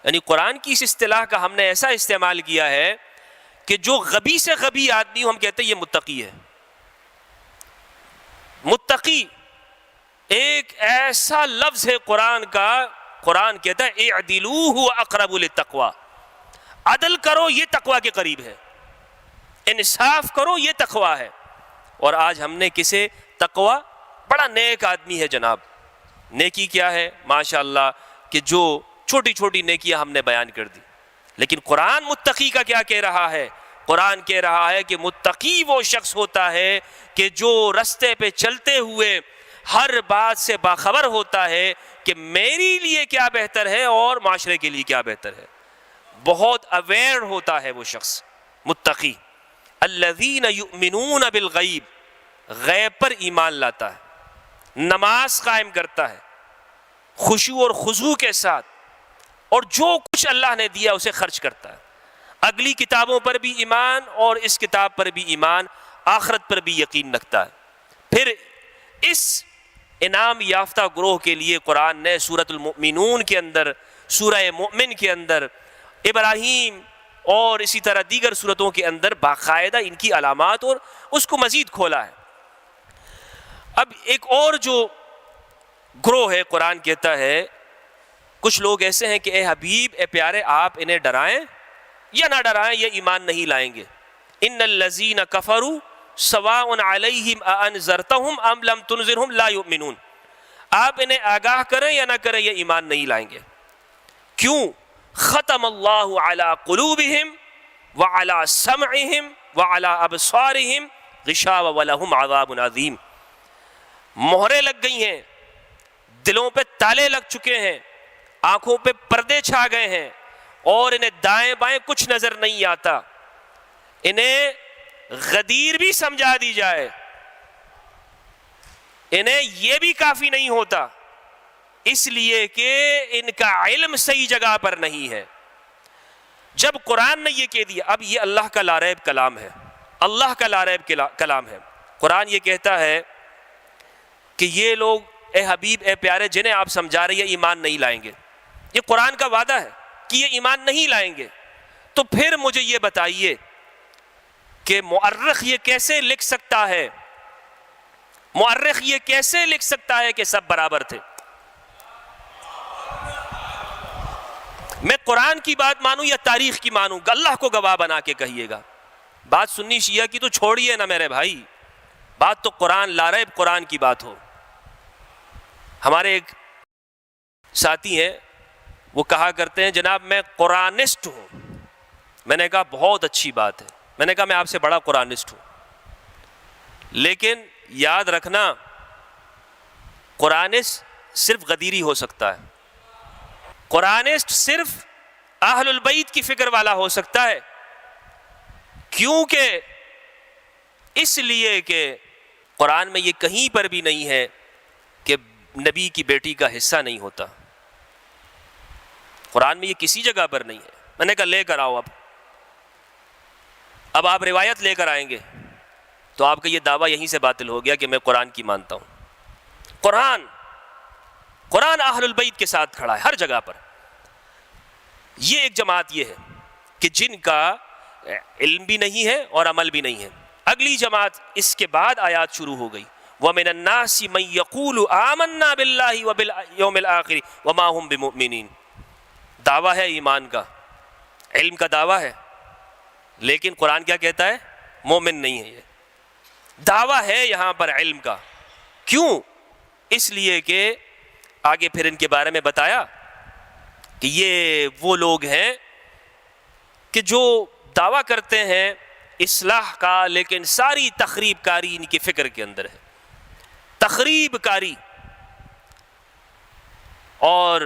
یعنی قرآن کی اس اصطلاح کا ہم نے ایسا استعمال کیا ہے کہ جو غبی سے غبی آدمی ہم کہتے ہیں یہ متقی ہے۔ متقی ایک ایسا لفظ ہے قرآن کا، قرآن کہتا ہے اعدلوا هو اقرب للتقوی، عدل کرو یہ تقوی کے قریب ہے، انصاف کرو یہ تقوی ہے۔ اور آج ہم نے کسے تقوی، بڑا نیک آدمی ہے جناب، نیکی کیا ہے ماشاءاللہ کہ جو چھوٹی چھوٹی نیکیاں ہم نے بیان کر دی، لیکن قرآن متقی کا کیا کہہ رہا ہے؟ قرآن کہہ رہا ہے کہ متقی وہ شخص ہوتا ہے کہ جو رستے پہ چلتے ہوئے ہر بات سے باخبر ہوتا ہے کہ میری لیے کیا بہتر ہے اور معاشرے کے لیے کیا بہتر ہے، بہت اویئر ہوتا ہے وہ شخص متقی۔ الذین یؤمنون بالغیب، غیب پر ایمان لاتا ہے، نماز قائم کرتا ہے خشوع اور خضوع کے ساتھ، اور جو کچھ اللہ نے دیا اسے خرچ کرتا ہے، اگلی کتابوں پر بھی ایمان اور اس کتاب پر بھی ایمان، آخرت پر بھی یقین رکھتا ہے۔ پھر اس انعام یافتہ گروہ کے لیے قرآن نے سورۃ المؤمنون کے اندر، سورہ مومن کے اندر، ابراہیم اور اسی طرح دیگر سورتوں کے اندر باقاعدہ ان کی علامات اور اس کو مزید کھولا ہے۔ اب ایک اور جو گروہ ہے، قرآن کہتا ہے کچھ لوگ ایسے ہیں کہ اے حبیب، اے پیارے، آپ انہیں ڈرائیں یا نہ ڈرائیں یہ ایمان نہیں لائیں گے۔ ان الذین کفروا سواء علیہم اانذرتہم ام لم تنذرہم لا یؤمنون، آپ انہیں آگاہ کریں یا نہ کریں یہ ایمان نہیں لائیں گے. کیوں؟ ختم اللہ علی قلوبہم وعلی سمعہم وعلی ابصارہم غشاوہ ولہم عذاب عظیم. مہریں لگ گئی ہیں، دلوں پہ تالے لگ چکے ہیں، آنکھوں پہ پردے چھا گئے ہیں، اور انہیں دائیں بائیں کچھ نظر نہیں آتا. انہیں غدیر بھی سمجھا دی جائے انہیں یہ بھی کافی نہیں ہوتا، اس لیے کہ ان کا علم صحیح جگہ پر نہیں ہے. جب قرآن نے یہ کہہ دیا، اب یہ اللہ کا لاریب کلام ہے، اللہ کا لاریب کلام ہے. قرآن یہ کہتا ہے کہ یہ لوگ اے حبیب اے پیارے جنہیں آپ سمجھا رہے ہیں ایمان نہیں لائیں گے. یہ قرآن کا وعدہ ہے کہ یہ ایمان نہیں لائیں گے. تو پھر مجھے یہ بتائیے کہ مؤرخ یہ کیسے لکھ سکتا ہے، مؤرخ یہ کیسے لکھ سکتا ہے کہ سب برابر تھے؟ میں قرآن کی بات مانوں یا تاریخ کی مانوں؟ اللہ کو گواہ بنا کے کہیے گا. بات سنی شیعہ کی تو چھوڑیے نا میرے بھائی، بات تو قرآن لاریب قرآن کی بات ہو. ہمارے ایک ساتھی ہیں، وہ کہا کرتے ہیں جناب میں قرآنسٹ ہوں. میں نے کہا بہت اچھی بات ہے. میں نے کہا میں آپ سے بڑا قرآنسٹ ہوں، لیکن یاد رکھنا قرآنسٹ صرف غدیری ہو سکتا ہے، قرآنسٹ صرف اہل البیت کی فکر والا ہو سکتا ہے. کیونکہ اس لیے کہ قرآن میں یہ کہیں پر بھی نہیں ہے کہ نبی کی بیٹی کا حصہ نہیں ہوتا. قرآن میں یہ کسی جگہ پر نہیں ہے. میں نے کہا لے کر آؤ. اب آپ روایت لے کر آئیں گے تو آپ کا یہ دعویٰ یہیں سے باطل ہو گیا کہ میں قرآن کی مانتا ہوں. قرآن اہل البیت کے ساتھ کھڑا ہے ہر جگہ پر. یہ ایک جماعت یہ ہے کہ جن کا علم بھی نہیں ہے اور عمل بھی نہیں ہے. اگلی جماعت اس کے بعد آیات شروع ہو گئی، وَمِنَ النَّاسِ مَن يَقُولُ آمَنَّا بِاللَّهِ وَبِالْيَوْمِ الْآخِرِ وَمَا هُمْ بِمُؤْمِنِينَ. دعویٰ ہے ایمان کا، علم کا دعویٰ ہے، لیکن قرآن کیا کہتا ہے؟ مومن نہیں ہے. یہ دعویٰ ہے یہاں پر علم کا. کیوں؟ اس لیے کہ آگے پھر ان کے بارے میں بتایا کہ یہ وہ لوگ ہیں کہ جو دعویٰ کرتے ہیں اصلاح کا، لیکن ساری تخریب کاری ان کی فکر کے اندر ہے. تخریب کاری اور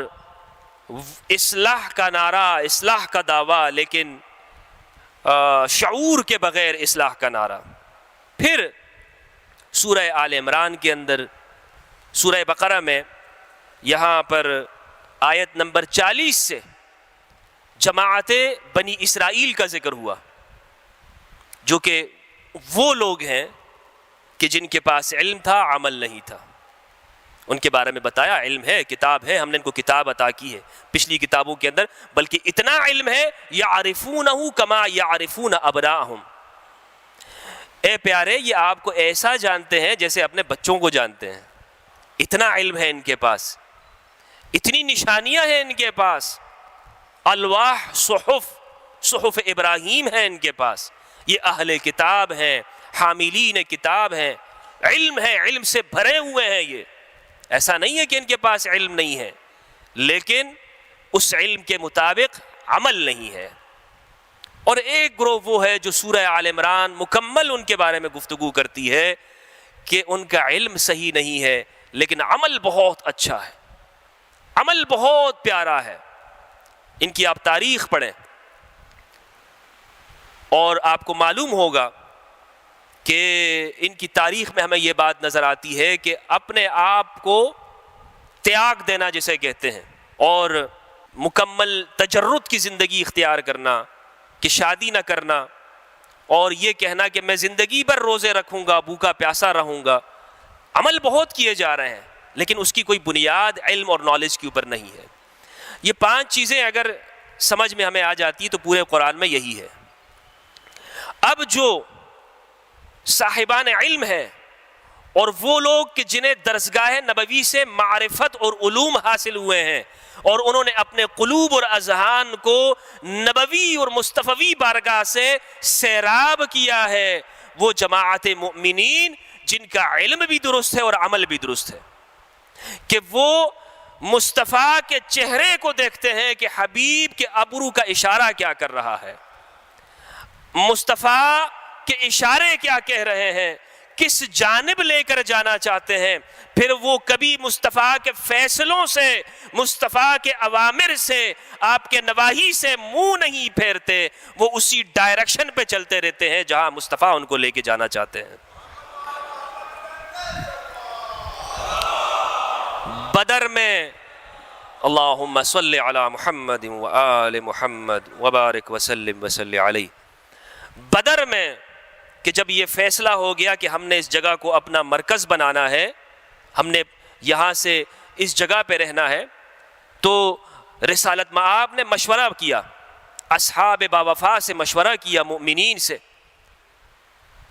اصلاح کا نعرہ، اصلاح کا دعویٰ، لیکن شعور کے بغیر اصلاح کا نعرہ. پھر سورہ آل عمران کے اندر، سورہ بقرہ میں یہاں پر آیت نمبر 40 سے جماعت بنی اسرائیل کا ذکر ہوا، جو کہ وہ لوگ ہیں کہ جن کے پاس علم تھا عمل نہیں تھا. ان کے بارے میں بتایا علم ہے، کتاب ہے، ہم نے ان کو کتاب عطا کی ہے پچھلی کتابوں کے اندر، بلکہ اتنا علم ہے یعرفونہ کما یعرفون ابناءہم. اے پیارے یہ آپ کو ایسا جانتے ہیں جیسے اپنے بچوں کو جانتے ہیں. اتنا علم ہے ان کے پاس، اتنی نشانیاں ہیں ان کے پاس. الواح، صحف ابراہیم ہے ان کے پاس. یہ اہل کتاب ہیں، حاملین کتاب ہیں، علم ہے، علم سے بھرے ہوئے ہیں. یہ ایسا نہیں ہے کہ ان کے پاس علم نہیں ہے، لیکن اس علم کے مطابق عمل نہیں ہے. اور ایک گروہ وہ ہے جو سورہ آل عمران مکمل ان کے بارے میں گفتگو کرتی ہے کہ ان کا علم صحیح نہیں ہے لیکن عمل بہت اچھا ہے، عمل بہت پیارا ہے. ان کی آپ تاریخ پڑھیں اور آپ کو معلوم ہوگا کہ ان کی تاریخ میں ہمیں یہ بات نظر آتی ہے کہ اپنے آپ کو تیاگ دینا جسے کہتے ہیں، اور مکمل تجرد کی زندگی اختیار کرنا، کہ شادی نہ کرنا، اور یہ کہنا کہ میں زندگی بھر روزے رکھوں گا، بھوکا پیاسا رہوں گا. عمل بہت کیے جا رہے ہیں لیکن اس کی کوئی بنیاد علم اور نالج کے اوپر نہیں ہے. یہ 5 چیزیں اگر سمجھ میں ہمیں آ جاتی تو پورے قرآن میں یہی ہے. اب جو صاحبان علم ہے اور وہ لوگ کہ جنہیں درسگاہ نبوی سے معرفت اور علوم حاصل ہوئے ہیں اور انہوں نے اپنے قلوب اور اذہان کو نبوی اور مصطفی بارگاہ سے سیراب کیا ہے، وہ جماعت مؤمنین جن کا علم بھی درست ہے اور عمل بھی درست ہے. کہ وہ مصطفیٰ کے چہرے کو دیکھتے ہیں کہ حبیب کے ابرو کا اشارہ کیا کر رہا ہے، مصطفیٰ کے اشارے کیا کہہ رہے ہیں، کس جانب لے کر جانا چاہتے ہیں. پھر وہ کبھی مصطفیٰ کے فیصلوں سے، مصطفیٰ کے اوامر سے، آپ کے نواہی سے منہ نہیں پھیرتے، وہ اسی ڈائریکشن پہ چلتے رہتے ہیں جہاں مصطفیٰ ان کو لے کے جانا چاہتے ہیں. بدر میں اللہم صلی علی محمد وآل محمد وبارک وسلم وصلی علیہ، بدر میں کہ جب یہ فیصلہ ہو گیا کہ ہم نے اس جگہ کو اپنا مرکز بنانا ہے، ہم نے یہاں سے اس جگہ پہ رہنا ہے، تو رسالت مآب نے مشورہ کیا، اصحاب باوفا سے مشورہ کیا، مؤمنین سے.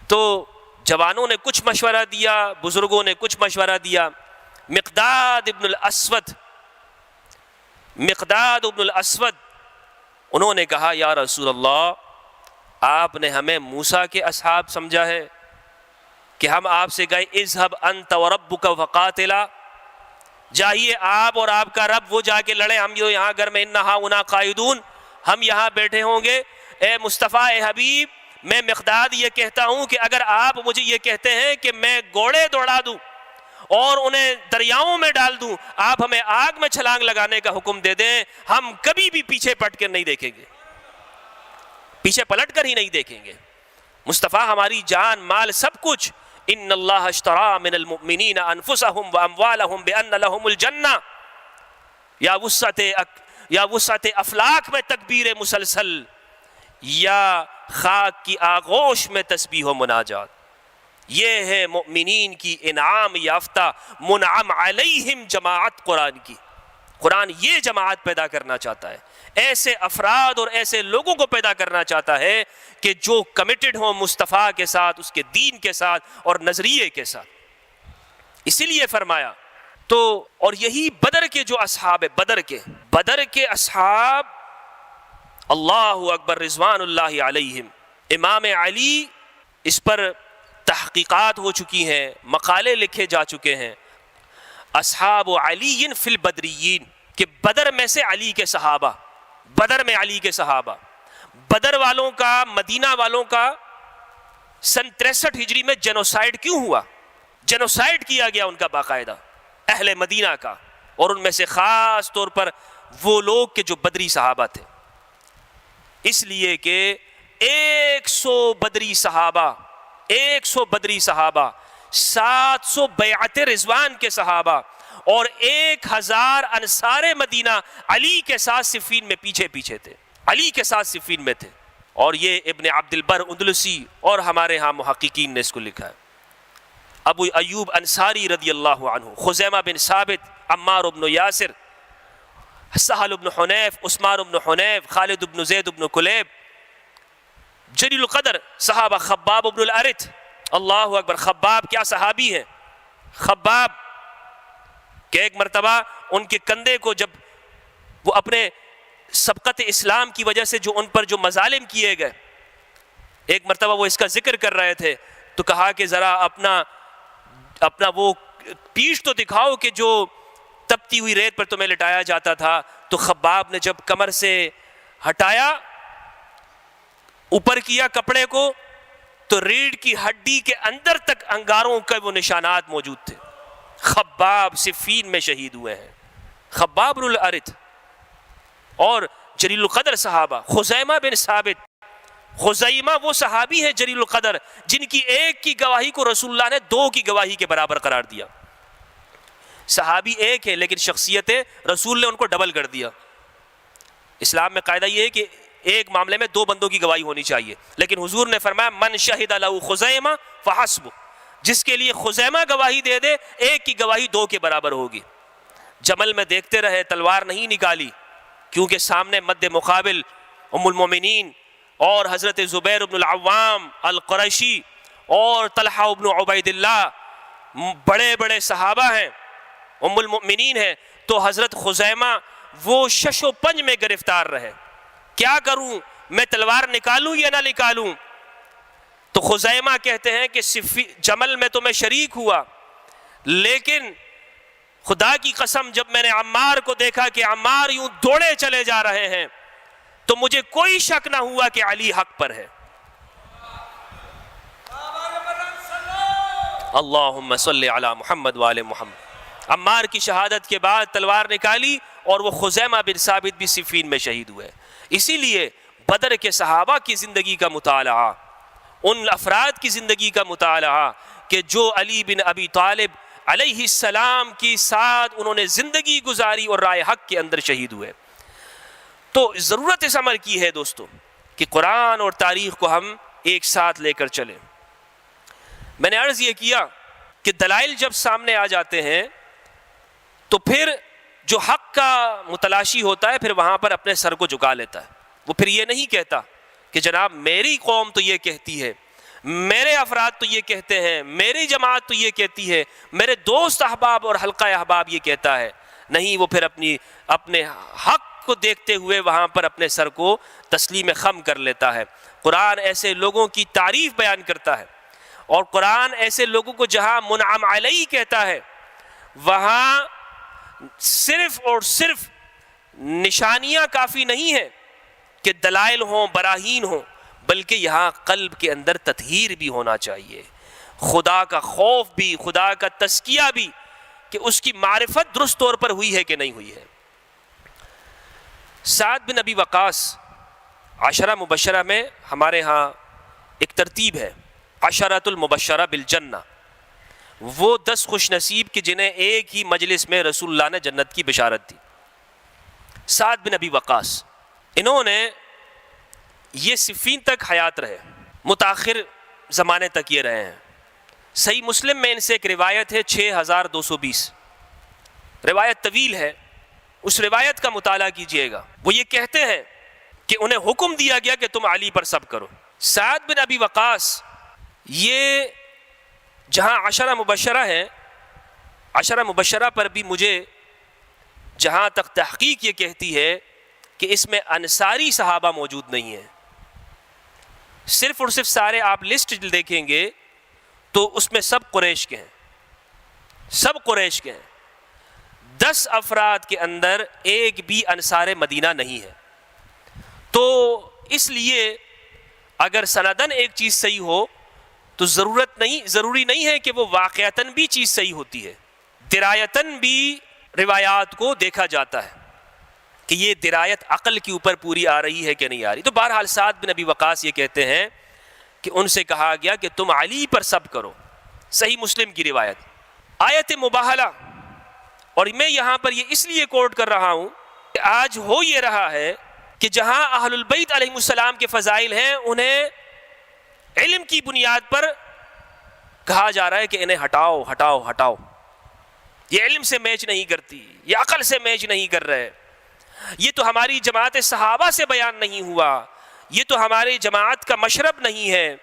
تو جوانوں نے کچھ مشورہ دیا، بزرگوں نے کچھ مشورہ دیا. مقداد ابن الاسود انہوں نے کہا یا رسول اللہ، آپ نے ہمیں موسیٰ کے اصحاب سمجھا ہے کہ ہم آپ سے گئے اذهب انت وربک فقاتلا، جائیے آپ اور آپ کا رب وہ جا کے لڑے، ہم جو یہاں گھر میں انہا انا قائدون، ہم یہاں بیٹھے ہوں گے. اے مصطفیٰ، اے حبیب، میں مقداد یہ کہتا ہوں کہ اگر آپ مجھے یہ کہتے ہیں کہ میں گھوڑے دوڑا دوں اور انہیں دریاؤں میں ڈال دوں، آپ ہمیں آگ میں چھلانگ لگانے کا حکم دے دیں، ہم کبھی بھی پیچھے پلٹ کر نہیں دیکھیں گے، پیچھے پلٹ کر ہی نہیں دیکھیں گے. مصطفیٰ ہماری جان مال سب کچھ، ان اللہ اشترى من المؤمنین انفسهم واموالهم بان لهم الجنہ، یا وسعت افلاک میں تکبیر مسلسل، یا خاک کی آغوش میں تسبیح و مناجات. یہ ہے مؤمنین کی انعام یافتہ منعم علیہم جماعت قرآن کی. قرآن یہ جماعت پیدا کرنا چاہتا ہے، ایسے افراد اور ایسے لوگوں کو پیدا کرنا چاہتا ہے کہ جو کمیٹڈ ہوں مصطفیٰ کے ساتھ، اس کے دین کے ساتھ اور نظریے کے ساتھ. اسی لیے فرمایا. تو اور یہی بدر کے جو اصحاب، بدر کے اصحاب، اللہ اکبر، رضوان اللہ علیہم. امام علی اس پر تحقیقات ہو چکی ہیں، مقالے لکھے جا چکے ہیں. اصحاب علی فی البدریین، کہ بدر میں سے علی کے صحابہ، بدر میں علی کے صحابہ. بدر والوں کا، مدینہ والوں کا سن 63 ہجری میں جینوسائیڈ کیوں ہوا؟ جینوسائیڈ کیا گیا ان کا باقاعدہ، اہل مدینہ کا، اور ان میں سے خاص طور پر وہ لوگ کہ جو بدری صحابہ تھے. اس لیے کہ 100 بدری صحابہ، 700 بیعت رضوان کے صحابہ اور 1000 انصار مدینہ علی کے ساتھ صفین میں پیچھے تھے، علی کے ساتھ صفین میں تھے. اور یہ ابن عبد البر اندلسی اور ہمارے ہاں محققین نے اس کو لکھا ہے. ابو ایوب انصاری رضی اللہ عنہ، خزیمہ بن ثابت، عمار بن یاسر، سہل بن حنیف، عثمان بن حنیف، خالد بن زید بن کلیب، جلیل القدر صحابہ، خباب بن الارت. اللہ اکبر، خباب کیا صحابی ہیں. خباب کہ ایک مرتبہ ان کے کندھے کو جب وہ اپنے سبقت اسلام کی وجہ سے جو ان پر جو مظالم کیے گئے، ایک مرتبہ وہ اس کا ذکر کر رہے تھے تو کہا کہ ذرا اپنا وہ پیٹھ تو دکھاؤ کہ جو تپتی ہوئی ریت پر تمہیں لٹایا جاتا تھا. تو خباب نے جب کمر سے ہٹایا، اوپر کیا کپڑے کو، تو ریڑھ کی ہڈی کے اندر تک انگاروں کے وہ نشانات موجود تھے. خباب صفین میں شہید ہوئے ہیں، خباب بن الارت. اور جلیل القدر صحابہ، خزیمہ بن ثابت. خزیمہ وہ صحابی ہے جلیل القدر جن کی ایک کی گواہی کو رسول اللہ نے 2 کی گواہی کے برابر قرار دیا. صحابی ایک ہے لیکن شخصیت رسول نے ان کو ڈبل کر دیا. اسلام میں قاعدہ یہ ہے کہ ایک معاملے میں 2 بندوں کی گواہی ہونی چاہیے، لیکن حضور نے فرمایا من شہد لہ خزیمہ فحسب، جس کے لیے خزیمہ گواہی دے دے، ایک کی گواہی 2 کے برابر ہوگی. جمل میں دیکھتے رہے، تلوار نہیں نکالی، کیونکہ سامنے مد مقابل ام المومنین اور حضرت زبیر بن العوام القریشی اور طلحہ بن عبید اللہ، بڑے بڑے صحابہ ہیں، ام المؤمنین ہیں. تو حضرت خزیمہ وہ شش و پنج میں گرفتار رہے، کیا کروں، میں تلوار نکالوں یا نہ نکالوں؟ تو خزیمہ کہتے ہیں کہ جمل میں تو میں شریک ہوا، لیکن خدا کی قسم جب میں نے عمار کو دیکھا کہ عمار یوں دوڑے چلے جا رہے ہیں تو مجھے کوئی شک نہ ہوا کہ علی حق پر ہے. اللہم صلی علی محمد وآل محمد. عمار کی شہادت کے بعد تلوار نکالی اور وہ خزیمہ بن ثابت بھی صفین میں شہید ہوئے. اسی لیے بدر کے صحابہ کی زندگی کا مطالعہ، ان افراد کی زندگی کا مطالعہ کہ جو علی بن ابی طالب علیہ السلام کی ساتھ انہوں نے زندگی گزاری اور رائے حق کے اندر شہید ہوئے. تو ضرورت اس عمل کی ہے دوستو کہ قرآن اور تاریخ کو ہم ایک ساتھ لے کر چلیں. میں نے عرض یہ کیا کہ دلائل جب سامنے آ جاتے ہیں تو پھر جو حق کا متلاشی ہوتا ہے پھر وہاں پر اپنے سر کو جھکا لیتا ہے. وہ پھر یہ نہیں کہتا کہ جناب میری قوم تو یہ کہتی ہے، میرے افراد تو یہ کہتے ہیں، میری جماعت تو یہ کہتی ہے، میرے دوست احباب اور حلقہ احباب یہ کہتا ہے. نہیں، وہ پھر اپنے حق کو دیکھتے ہوئے وہاں پر اپنے سر کو تسلیم خم کر لیتا ہے. قرآن ایسے لوگوں کی تعریف بیان کرتا ہے، اور قرآن ایسے لوگوں کو جہاں منعم علیہ کہتا ہے وہاں صرف اور صرف نشانیاں کافی نہیں ہیں کہ دلائل ہوں، براہین ہوں، بلکہ یہاں قلب کے اندر تطہیر بھی ہونا چاہیے، خدا کا خوف بھی، خدا کا تزکیہ بھی، کہ اس کی معرفت درست طور پر ہوئی ہے کہ نہیں ہوئی ہے. سعد بن ابی وقاص عشرہ مبشرہ میں ہمارے ہاں ایک ترتیب ہے، عشرۃ المبشرہ بالجنہ، وہ 10 خوش نصیب کہ جنہیں ایک ہی مجلس میں رسول اللہ نے جنت کی بشارت دی. سعد بن ابی وقاص انہوں نے یہ صفین تک حیات رہے، متاخر زمانے تک یہ رہے ہیں. صحیح مسلم میں ان سے ایک روایت ہے 6220، روایت طویل ہے، اس روایت کا مطالعہ کیجئے گا. وہ یہ کہتے ہیں کہ انہیں حکم دیا گیا کہ تم علی پر صبر کرو. سعد بن ابی وقاص یہ جہاں عشرہ مبشرہ ہے، عشرہ مبشرہ پر بھی مجھے جہاں تک تحقیق یہ کہتی ہے کہ اس میں انصاری صحابہ موجود نہیں ہیں. صرف اور صرف سارے آپ لسٹ دیکھیں گے تو اس میں سب قریش کے ہیں، سب قریش کے ہیں. 10 افراد کے اندر ایک بھی انصار مدینہ نہیں ہے. تو اس لیے اگر سندن ایک چیز صحیح ہو تو ضروری نہیں ہے کہ وہ واقعتاً بھی چیز صحیح ہوتی ہے. درایتاً بھی روایات کو دیکھا جاتا ہے کہ یہ درایت عقل کے اوپر پوری آ رہی ہے کہ نہیں آ رہی. تو بہرحال سعد بن ابی وقاص یہ کہتے ہیں کہ ان سے کہا گیا کہ تم علی پر صبر کرو. صحیح مسلم کی روایت، آیت مباہلہ. اور میں یہاں پر یہ اس لیے کوٹ کر رہا ہوں کہ آج ہو یہ رہا ہے کہ جہاں اہل البیت علیہ السلام کے فضائل ہیں انہیں علم کی بنیاد پر کہا جا رہا ہے کہ انہیں ہٹاؤ ہٹاؤ ہٹاؤ، یہ علم سے میچ نہیں کرتی، یہ عقل سے میچ نہیں کر رہے، یہ تو ہماری جماعت صحابہ سے بیان نہیں ہوا، یہ تو ہماری جماعت کا مشرب نہیں ہے.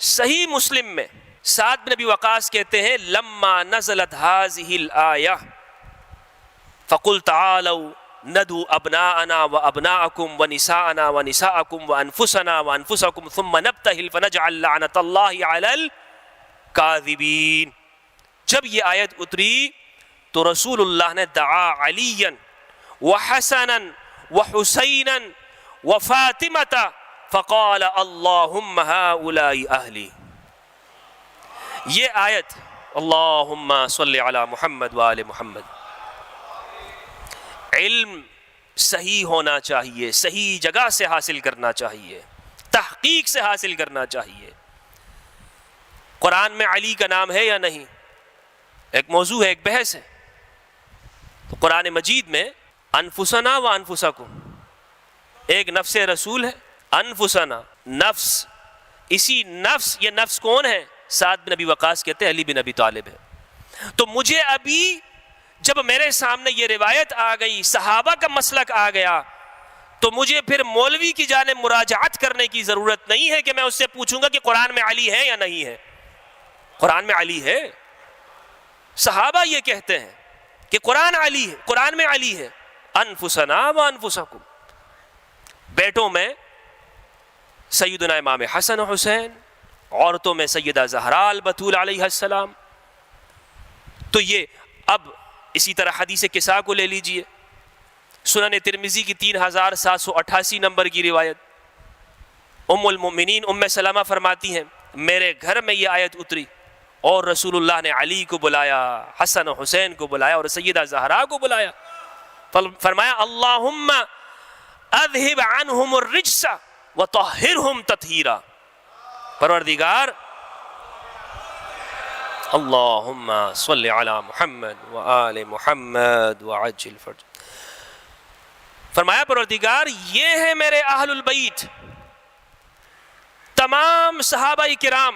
صحیح مسلم میں سعد بن ابی وقاص کہتے ہیں لما نزلت هذه الآیہ فقل تعالوا ندعو ابناءنا وابناءکم ونساءنا ونساءکم وانفسنا وانفسکم ثم نبتہل فنجعل لعنت اللہ علی الکاذبین. جب یہ آیت اتری تو رسول اللہ نے دعا علیا وحسنا وحسینا وفاطمة فقال اللہم هؤلاء اہلی. یہ آیت اللہم صلی علی محمد وآل محمد، علم صحیح ہونا چاہیے، صحیح جگہ سے حاصل کرنا چاہیے، تحقیق سے حاصل کرنا چاہیے. قرآن میں علی کا نام ہے یا نہیں ایک موضوع ہے، ایک بحث ہے. تو قرآن مجید میں انفسنا و انفسکم ایک نفس رسول ہے، انفسنا نفس، اسی نفس، یہ نفس کون ہے؟ سعد بن ابی وقاص کہتے ہیں علی بن ابی طالب ہے. تو مجھے ابھی جب میرے سامنے یہ روایت آ گئی، صحابہ کا مسلک آ گیا، تو مجھے پھر مولوی کی جانب مراجعت کرنے کی ضرورت نہیں ہے کہ میں اس سے پوچھوں گا کہ قرآن میں علی ہے یا نہیں ہے. قرآن میں علی ہے، صحابہ یہ کہتے ہیں کہ قرآن علی ہے، قرآن میں علی ہے. انفسنا و انفسکم، بیٹوں میں سیدنا امام حسن و حسین، عورتوں میں سیدہ زہرا البتول علیہ السلام. تو یہ اب اسی طرح حدیث کسا کو لے لیجئے، سنن ترمذی کی 3788 نمبر کی روایت، ام المؤمنین ام سلمہ فرماتی ہیں میرے گھر میں یہ آیت اتری اور رسول اللہ نے علی کو بلایا، حسن و حسین کو بلایا اور سیدہ زہرا کو بلایا، فرمایا اللہم اذہب عنہم الرجس وطہرہم تطہیرا، پروردگار اللہم صلی علی محمد وآل محمد وعجل فرج، فرمایا پروردگار یہ ہے میرے اہل البیت، تمام صحابہ کرام،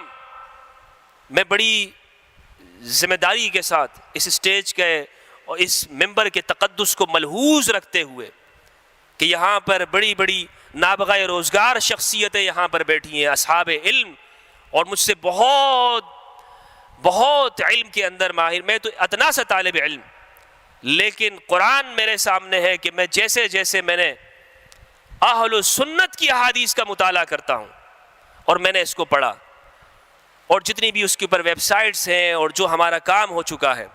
میں بڑی ذمہ داری کے ساتھ اس اسٹیج کے اور اس ممبر کے تقدس کو ملحوظ رکھتے ہوئے کہ یہاں پر بڑی بڑی نابغہ روزگار شخصیتیں یہاں پر بیٹھی ہیں، اصحاب علم، اور مجھ سے بہت علم کے اندر ماہر، میں تو ادنا سا طالب علم، لیکن قرآن میرے سامنے ہے کہ میں جیسے میں نے اہل سنت کی احادیث کا مطالعہ کرتا ہوں اور میں نے اس کو پڑھا، اور جتنی بھی اس کے اوپر ویب سائٹس ہیں اور جو ہمارا کام ہو چکا ہے،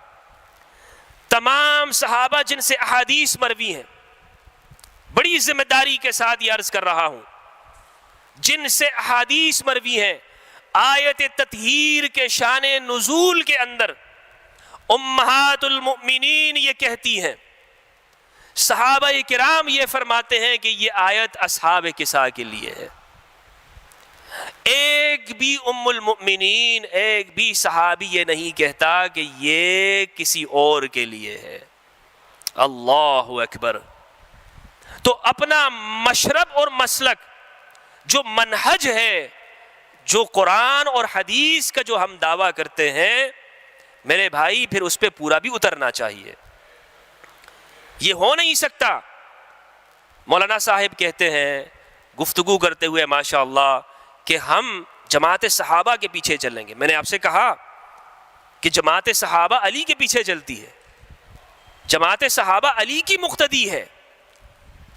تمام صحابہ جن سے احادیث مروی ہیں، بڑی ذمہ داری کے ساتھ یہ عرض کر رہا ہوں، جن سے احادیث مروی ہیں، آیت تطہیر کے شان نزول کے اندر امہات المؤمنین یہ کہتی ہیں، صحابہ کرام یہ فرماتے ہیں کہ یہ آیت اصحاب کسا کے لیے ہے، ایک بھی ام المؤمنین، ایک بھی صحابی یہ نہیں کہتا کہ یہ کسی اور کے لیے ہے۔ اللہ اکبر۔ تو اپنا مشرب اور مسلک جو منہج ہے، جو قرآن اور حدیث کا جو ہم دعویٰ کرتے ہیں، میرے بھائی پھر اس پہ پورا بھی اترنا چاہیے۔ یہ ہو نہیں سکتا۔ مولانا صاحب کہتے ہیں گفتگو کرتے ہوئے ماشاءاللہ کہ ہم جماعت صحابہ کے پیچھے چلیں گے۔ میں نے آپ سے کہا کہ جماعت صحابہ علی کے پیچھے چلتی ہے، جماعت صحابہ علی کی مقتدی ہے،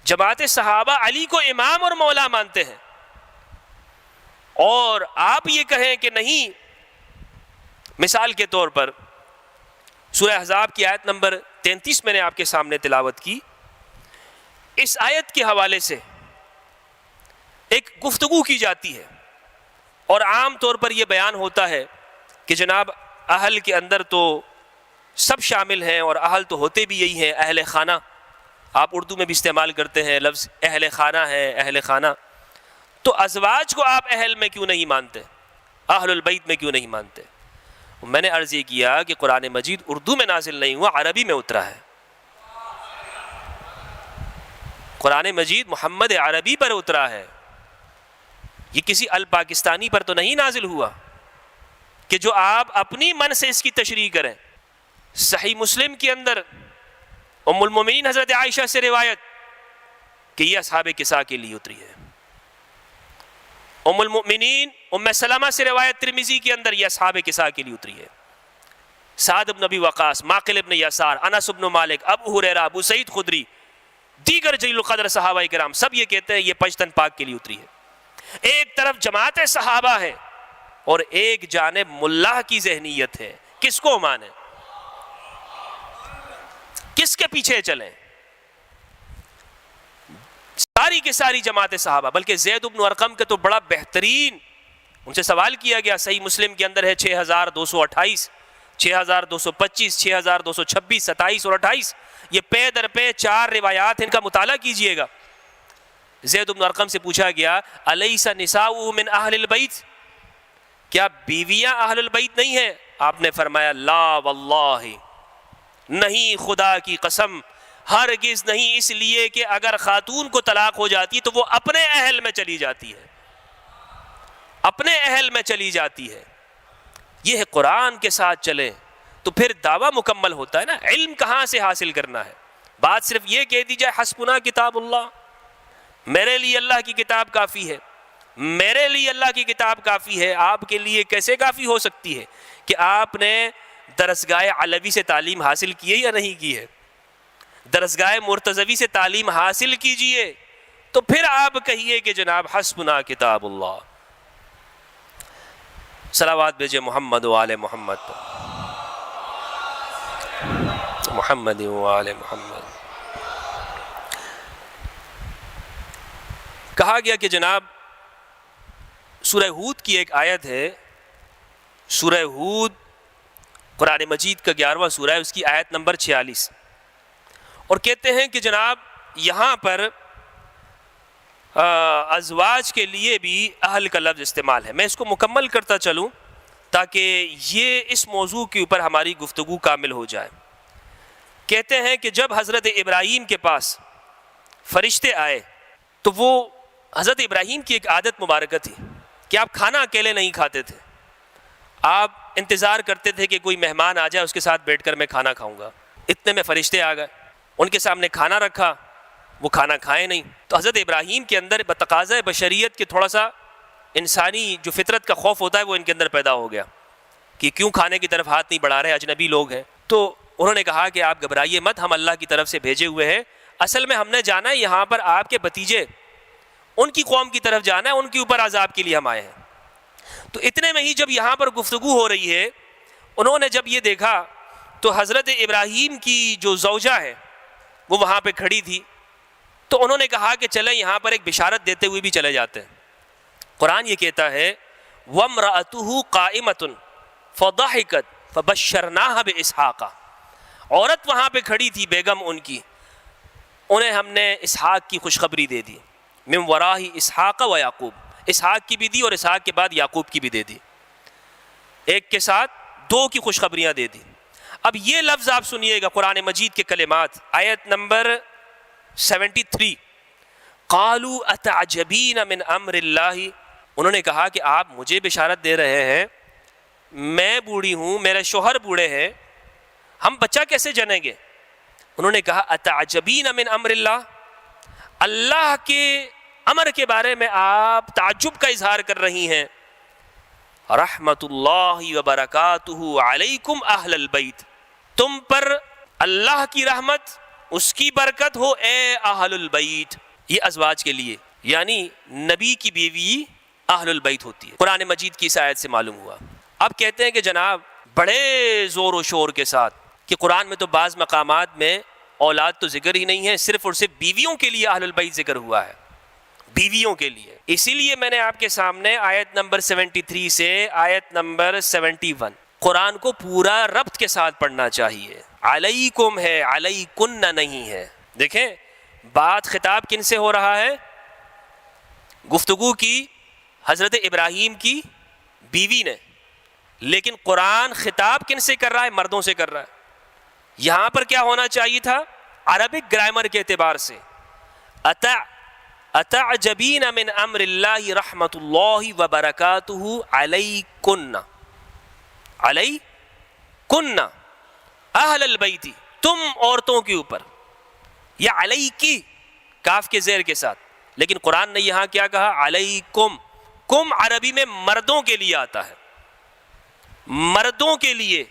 جماعت صحابہ علی کو امام اور مولا مانتے ہیں، اور آپ یہ کہیں کہ نہیں، مثال کے طور پر سورہ احزاب کی آیت نمبر 33 میں نے آپ کے سامنے تلاوت کی، اس آیت کے حوالے سے ایک گفتگو کی جاتی ہے، اور عام طور پر یہ بیان ہوتا ہے کہ جناب اہل کے اندر تو سب شامل ہیں، اور اہل تو ہوتے بھی یہی ہیں، اہل خانہ، آپ اردو میں بھی استعمال کرتے ہیں لفظ اہل خانہ ہے، اہل خانہ، تو ازواج کو آپ اہل میں کیوں نہیں مانتے، اہل البیت میں کیوں نہیں مانتے؟ میں نے عرض یہ کیا کہ قرآن مجید اردو میں نازل نہیں ہوا، عربی میں اترا ہے، قرآن مجید محمد عربی پر اترا ہے، یہ کسی الپاکستانی پر تو نہیں نازل ہوا کہ جو آپ اپنی من سے اس کی تشریح کریں۔ صحیح مسلم کے اندر ام المومنین حضرت عائشہ سے روایت کہ یہ اصحاب کسا کے لیے اتری ہے، ام المؤمنین ام سلمہ سے روایت ترمذی کے اندر یہ اصحاب کسا کے لیے اتری ہے، سعد بن ابی وقاص، معقل بن یسار، انس بن مالک، ابو ہریرہ، ابو سعید خدری، دیگر جلیل القدر صحابہ کرام سب یہ کہتے ہیں یہ پشتن پاک کے لیے اتری ہے۔ ایک طرف جماعت صحابہ ہے اور ایک جانب ملا کی ذہنیت ہے، کس کو مانیں، کس کے پیچھے چلیں؟ ساری کی ساری جماعت صحابہ، بلکہ زید بن ارقم کے تو بڑا بہترین، ان سے سوال کیا گیا، صحیح مسلم کے اندر ہے 6228، 6225، 6226، 27 اور 28، یہ پے در پے 4 روایات ان کا مطالعہ کیجئے گا۔ زید بن ارقم سے پوچھا گیا الیس نساء من اہل البیت، کیا بیویاں اہل البیت نہیں ہیں؟ آپ نے فرمایا لا واللہ، نہیں، خدا کی قسم، ہرگز نہیں، اس لیے کہ اگر خاتون کو طلاق ہو جاتی تو وہ اپنے اہل میں چلی جاتی ہے، اپنے اہل میں چلی جاتی ہے۔ یہ ہے قرآن کے ساتھ چلے تو پھر دعویٰ مکمل ہوتا ہے نا۔ علم کہاں سے حاصل کرنا ہے؟ بات صرف یہ کہہ دی جائے حسبنا کتاب اللہ، میرے لیے اللہ کی کتاب کافی ہے، میرے لیے اللہ کی کتاب کافی ہے، آپ کے لیے کیسے کافی ہو سکتی ہے؟ کہ آپ نے درسگاہ علوی سے تعلیم حاصل کی ہے یا نہیں کی ہے؟ درسگاہ مرتضوی سے تعلیم حاصل کیجئے تو پھر آپ کہیے کہ جناب حسبنا کتاب اللہ۔ صلوات بھیجے محمد و آل محمد۔ محمد وآل محمد۔ کہا گیا کہ جناب سورہ ہود کی ایک آیت ہے، سورہ ہود قرآن مجید کا 11واں سورہ ہے، اس کی آیت نمبر 46، اور کہتے ہیں کہ جناب یہاں پر ازواج کے لیے بھی اہل کا لفظ استعمال ہے۔ میں اس کو مکمل کرتا چلوں تاکہ یہ اس موضوع کے اوپر ہماری گفتگو کامل ہو جائے۔ کہتے ہیں کہ جب حضرت ابراہیم کے پاس فرشتے آئے تو وہ حضرت ابراہیم کی ایک عادت مبارکہ تھی کہ آپ کھانا اکیلے نہیں کھاتے تھے، آپ انتظار کرتے تھے کہ کوئی مہمان آ جائے اس کے ساتھ بیٹھ کر میں کھانا کھاؤں گا۔ اتنے میں فرشتے آ گئے، ان کے سامنے کھانا رکھا، وہ کھانا کھائے نہیں، تو حضرت ابراہیم کے اندر بتقاضۂ بشریت کے تھوڑا سا انسانی جو فطرت کا خوف ہوتا ہے وہ ان کے اندر پیدا ہو گیا کہ کیوں کھانے کی طرف ہاتھ نہیں بڑھا رہے، اجنبی لوگ ہیں۔ تو انہوں نے کہا کہ آپ گھبرائیے مت، ہم اللہ کی طرف سے بھیجے ہوئے ہیں، اصل میں ہم نے جانا ہے یہاں پر آپ کے بھتیجے ان کی قوم کی طرف جانا ہے، ان کے اوپر عذاب کے لیے ہم آئے ہیں۔ تو اتنے میں ہی جب یہاں پر گفتگو ہو رہی ہے، انہوں نے جب یہ دیکھا تو حضرت ابراہیم کی جو زوجہ ہے وہ وہاں پہ کھڑی تھی، تو انہوں نے کہا کہ چلیں یہاں پر ایک بشارت دیتے ہوئے بھی چلے جاتے ہیں۔ قرآن یہ کہتا ہے وَامْرَأَتُهُ قَائِمَةٌ فَضَحِكَتْ فَبَشَّرْنَاهَا بِإِسْحَاقَ، عورت وہاں پہ کھڑی تھی بیگم ان کی، انہیں ہم نے اسحاق کی خوشخبری دے دی، من وراہ اسحاق و یعقوب، اسحاق کی بھی دی اور اسحاق کے بعد یعقوب کی بھی دے دی، ایک کے ساتھ دو کی خوشخبریاں دے دی۔ اب یہ لفظ آپ سنیے گا قرآن مجید کے کلمات، آیت نمبر 73، قالوا اتعجبین من امر اللہ، انہوں نے کہا کہ آپ مجھے بشارت دے رہے ہیں، میں بوڑھی ہوں، میرے شوہر بوڑھے ہیں، ہم بچہ کیسے جنیں گے؟ انہوں نے کہا اتعجبین من امر اللہ، اللہ کے امر کے بارے میں آپ تعجب کا اظہار کر رہی ہیں۔ رحمت اللہ وبرکاتہ علیکم اہل البیت، تم پر اللہ کی رحمت اس کی برکت ہو اے اہل البیت۔ یہ ازواج کے لیے یعنی نبی کی بیوی اہل البیت ہوتی ہے، قرآن مجید کی اس آیت سے معلوم ہوا۔ اب کہتے ہیں کہ جناب بڑے زور و شور کے ساتھ کہ قرآن میں تو بعض مقامات میں اولاد تو ذکر ہی نہیں ہے، صرف اور صرف بیویوں کے لیے اہل البیت ذکر ہوا ہے، بیویوں کے لیے۔ اسی لیے میں نے آپ کے سامنے آیت نمبر 73 سے آیت نمبر 71 قرآن کو پورا ربط کے ساتھ پڑھنا چاہیے، علیکم ہے، علیکن نہیں ہے۔ دیکھیں بات خطاب کن سے ہو رہا ہے؟ گفتگو کی حضرت ابراہیم کی بیوی نے، لیکن قرآن خطاب کن سے کر رہا ہے؟ مردوں سے کر رہا ہے۔ یہاں پر کیا ہونا چاہیے تھا؟ عربک گرامر کے اعتبار سے اتعجبین من امر اللہ رحمت اللہ وبرکاتہ علیکن، علیکن اہل البیت، تم عورتوں کے اوپر، یا علیکی کاف کے زیر کے ساتھ، لیکن قرآن نے یہاں کیا کہا؟ علیکم۔ کم عربی میں مردوں کے لیے آتا ہے، مردوں کے لیے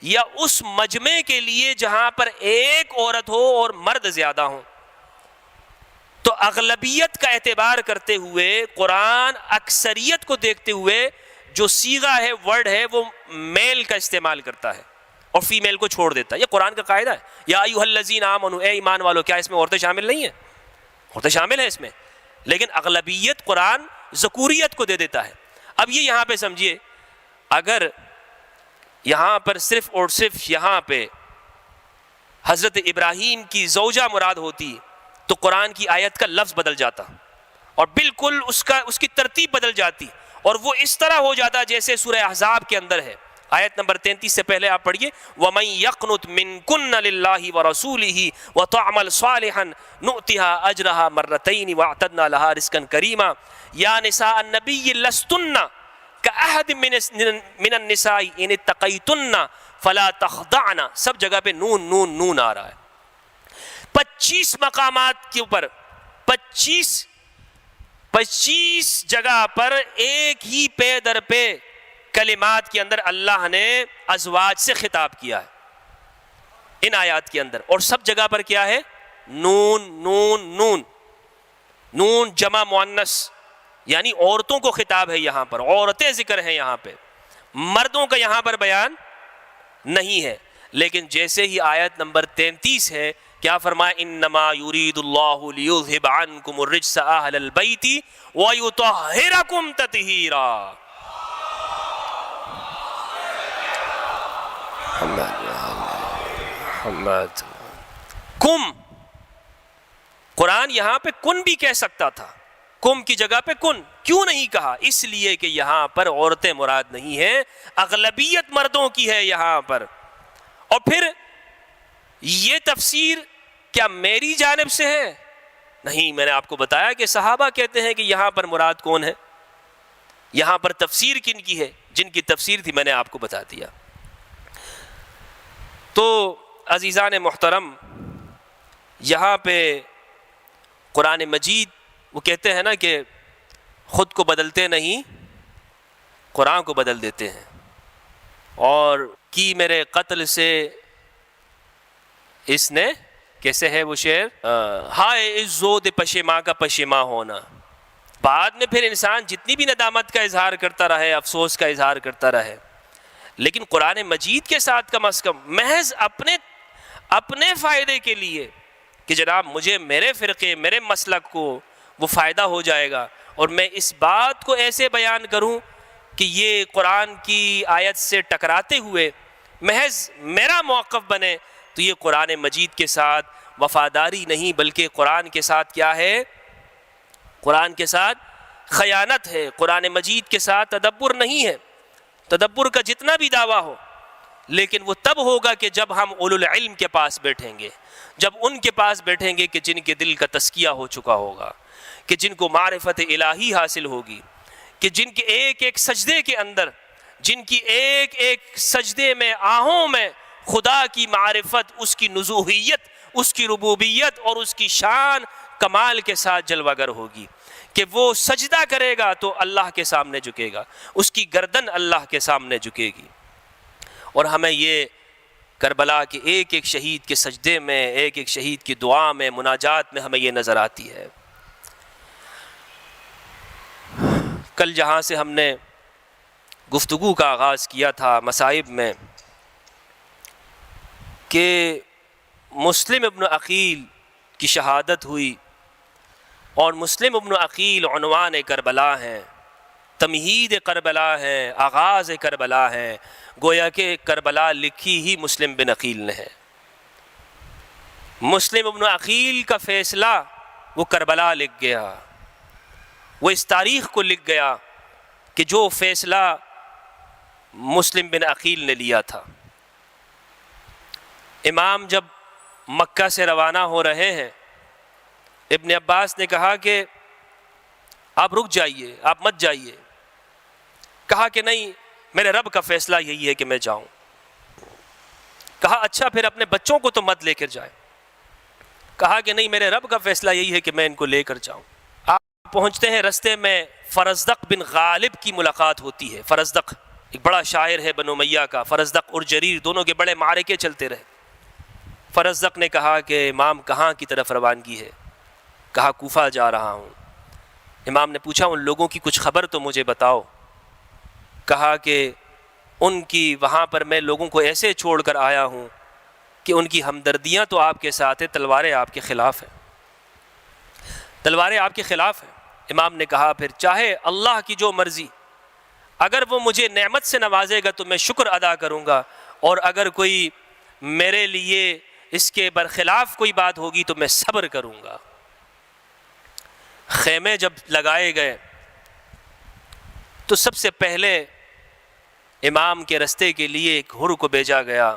یا اس مجمع کے لیے جہاں پر ایک عورت ہو اور مرد زیادہ ہوں۔ تو اغلبیت کا اعتبار کرتے ہوئے قرآن اکثریت کو دیکھتے ہوئے جو صیغہ ہے، ورڈ ہے، وہ میل کا استعمال کرتا ہے اور فیمیل کو چھوڑ دیتا ہے۔ یہ قرآن کا قاعدہ ہے۔ یا ایھا الذین آمنوا، اے ایمان والو، کیا اس میں عورتیں شامل نہیں ہیں؟ عورتیں شامل ہیں اس میں، لیکن اغلبیت قرآن ذکوریت کو دے دیتا ہے۔ اب یہ یہاں پہ سمجھیے، اگر یہاں پر صرف اور صرف یہاں پہ حضرت ابراہیم کی زوجہ مراد ہوتی تو قرآن کی آیت کا لفظ بدل جاتا اور بالکل اس کی ترتیب بدل جاتی، اور وہ اس طرح ہو جاتا جیسے سورہ احزاب کے اندر ہے۔ آیت نمبر 33 سے پہلے آپ پڑھیے، وَمَن يَقْنُتْ مِنْكُنَّ لِلَّهِ وَرَسُولِهِ وَتَعْمَلْ صَالِحًا نُؤْتِهَا أَجْرَهَا مَرَّتَيْنِ وَأَعْتَدْنَا لَهَا رِزْقًا كَرِيمًا يَا نِسَاءَ النَّبِيِّ لَسْتُنَّ كَأَحَدٍ مِنَ النِّسَاءِ إِنِ اتَّقَيْتُنَّ فَلَا تَخْضَعْنَ، سب جگہ پہ نون نون نون آ رہا ہے۔ 25 مقامات کے اوپر 25 جگہ پر ایک ہی پے در پہ کلمات کے اندر اللہ نے ازواج سے خطاب کیا ہے ان آیات کے اندر، اور سب جگہ پر کیا ہے؟ نون نون نون، نون جمع مؤنث، یعنی عورتوں کو خطاب ہے، یہاں پر عورتیں ذکر ہیں، یہاں پہ مردوں کا یہاں پر بیان نہیں ہے۔ لیکن جیسے ہی آیت نمبر 33 ہے کیا فرمایا؟ انما یرید اللہ لیذھب عنکم الرجس اہل البیت ویطہرکم تطہیرا. کم، قرآن یہاں پہ کن بھی کہہ سکتا تھا، کم کی جگہ پہ کن کیوں نہیں کہا؟ اس لیے کہ یہاں پر عورتیں مراد نہیں ہیں، اغلبیت مردوں کی ہے یہاں پر. اور پھر یہ تفسیر کیا میری جانب سے ہے؟ نہیں، میں نے آپ کو بتایا کہ صحابہ کہتے ہیں کہ یہاں پر مراد کون ہے، یہاں پر تفسیر کن کی ہے؟ جن کی تفسیر تھی میں نے آپ کو بتا دیا. تو عزیزان محترم، یہاں پہ قرآن مجید وہ کہتے ہیں نا کہ خود کو بدلتے نہیں، قرآن کو بدل دیتے ہیں. اور کی میرے قتل سے اس نے، کیسے ہے وہ شعر، ہائے عزت پشیماں کا پشیماں ہونا. بعد میں پھر انسان جتنی بھی ندامت کا اظہار کرتا رہے، افسوس کا اظہار کرتا رہے، لیکن قرآن مجید کے ساتھ کم از کم محض اپنے فائدے کے لیے کہ جناب مجھے میرے فرقے، میرے مسلک کو وہ فائدہ ہو جائے گا، اور میں اس بات کو ایسے بیان کروں کہ یہ قرآن کی آیت سے ٹکراتے ہوئے محض میرا موقف بنے، تو یہ قرآن مجید کے ساتھ وفاداری نہیں بلکہ قرآن کے ساتھ کیا ہے؟ قرآن کے ساتھ خیانت ہے. قرآن مجید کے ساتھ تدبر نہیں ہے. تدبر کا جتنا بھی دعویٰ ہو، لیکن وہ تب ہوگا کہ جب ہم اولو العلم کے پاس بیٹھیں گے، جب ان کے پاس بیٹھیں گے کہ جن کے دل کا تزکیہ ہو چکا ہوگا، کہ جن کو معرفت الہی حاصل ہوگی، کہ جن کے ایک ایک سجدے کے اندر، جن کی ایک ایک سجدے میں، آہوں میں خدا کی معرفت، اس کی نزوحیت، اس کی ربوبیت اور اس کی شان کمال کے ساتھ جلوہ گر ہوگی، کہ وہ سجدہ کرے گا تو اللہ کے سامنے جھکے گا، اس کی گردن اللہ کے سامنے جھکے گی. اور ہمیں یہ کربلا کے ایک ایک شہید کے سجدے میں، ایک ایک شہید کی دعا میں، مناجات میں ہمیں یہ نظر آتی ہے. کل جہاں سے ہم نے گفتگو کا آغاز کیا تھا مصائب میں، کہ مسلم ابن عقیل کی شہادت ہوئی، اور مسلم ابن عقیل عنوان کربلا ہیں، تمہید کربلا ہیں، آغاز کربلا ہیں. گویا کہ کربلا لکھی ہی مسلم بن عقیل نے ہے. مسلم ابن عقیل کا فیصلہ وہ کربلا لکھ گیا، وہ اس تاریخ کو لکھ گیا کہ جو فیصلہ مسلم بن عقیل نے لیا تھا. امام جب مکہ سے روانہ ہو رہے ہیں، ابن عباس نے کہا کہ آپ رک جائیے، آپ مت جائیے. کہا کہ نہیں، میرے رب کا فیصلہ یہی ہے کہ میں جاؤں. کہا اچھا پھر اپنے بچوں کو تو مت لے کر جائیں. کہا کہ نہیں، میرے رب کا فیصلہ یہی ہے کہ میں ان کو لے کر جاؤں. آپ پہنچتے ہیں، رستے میں فرزدق بن غالب کی ملاقات ہوتی ہے. فرزدق ایک بڑا شاعر ہے بنو امیہ کا. فرزدق اور جریر دونوں کے بڑے معرکے چلتے رہے. فرزدق نے کہا کہ امام کہاں کی طرف روانگی ہے؟ کہا کوفہ جا رہا ہوں. امام نے پوچھا ان لوگوں کی کچھ خبر تو مجھے بتاؤ. کہا کہ ان کی وہاں پر میں لوگوں کو ایسے چھوڑ کر آیا ہوں کہ ان کی ہمدردیاں تو آپ کے ساتھ ہیں، تلواریں آپ کے خلاف ہیں، تلواریں آپ کے خلاف ہیں. امام نے کہا پھر چاہے اللہ کی جو مرضی، اگر وہ مجھے نعمت سے نوازے گا تو میں شکر ادا کروں گا، اور اگر کوئی میرے لیے اس کے برخلاف کوئی بات ہوگی تو میں صبر کروں گا. خیمے جب لگائے گئے تو سب سے پہلے امام کے رستے کے لیے ایک حر کو بھیجا گیا،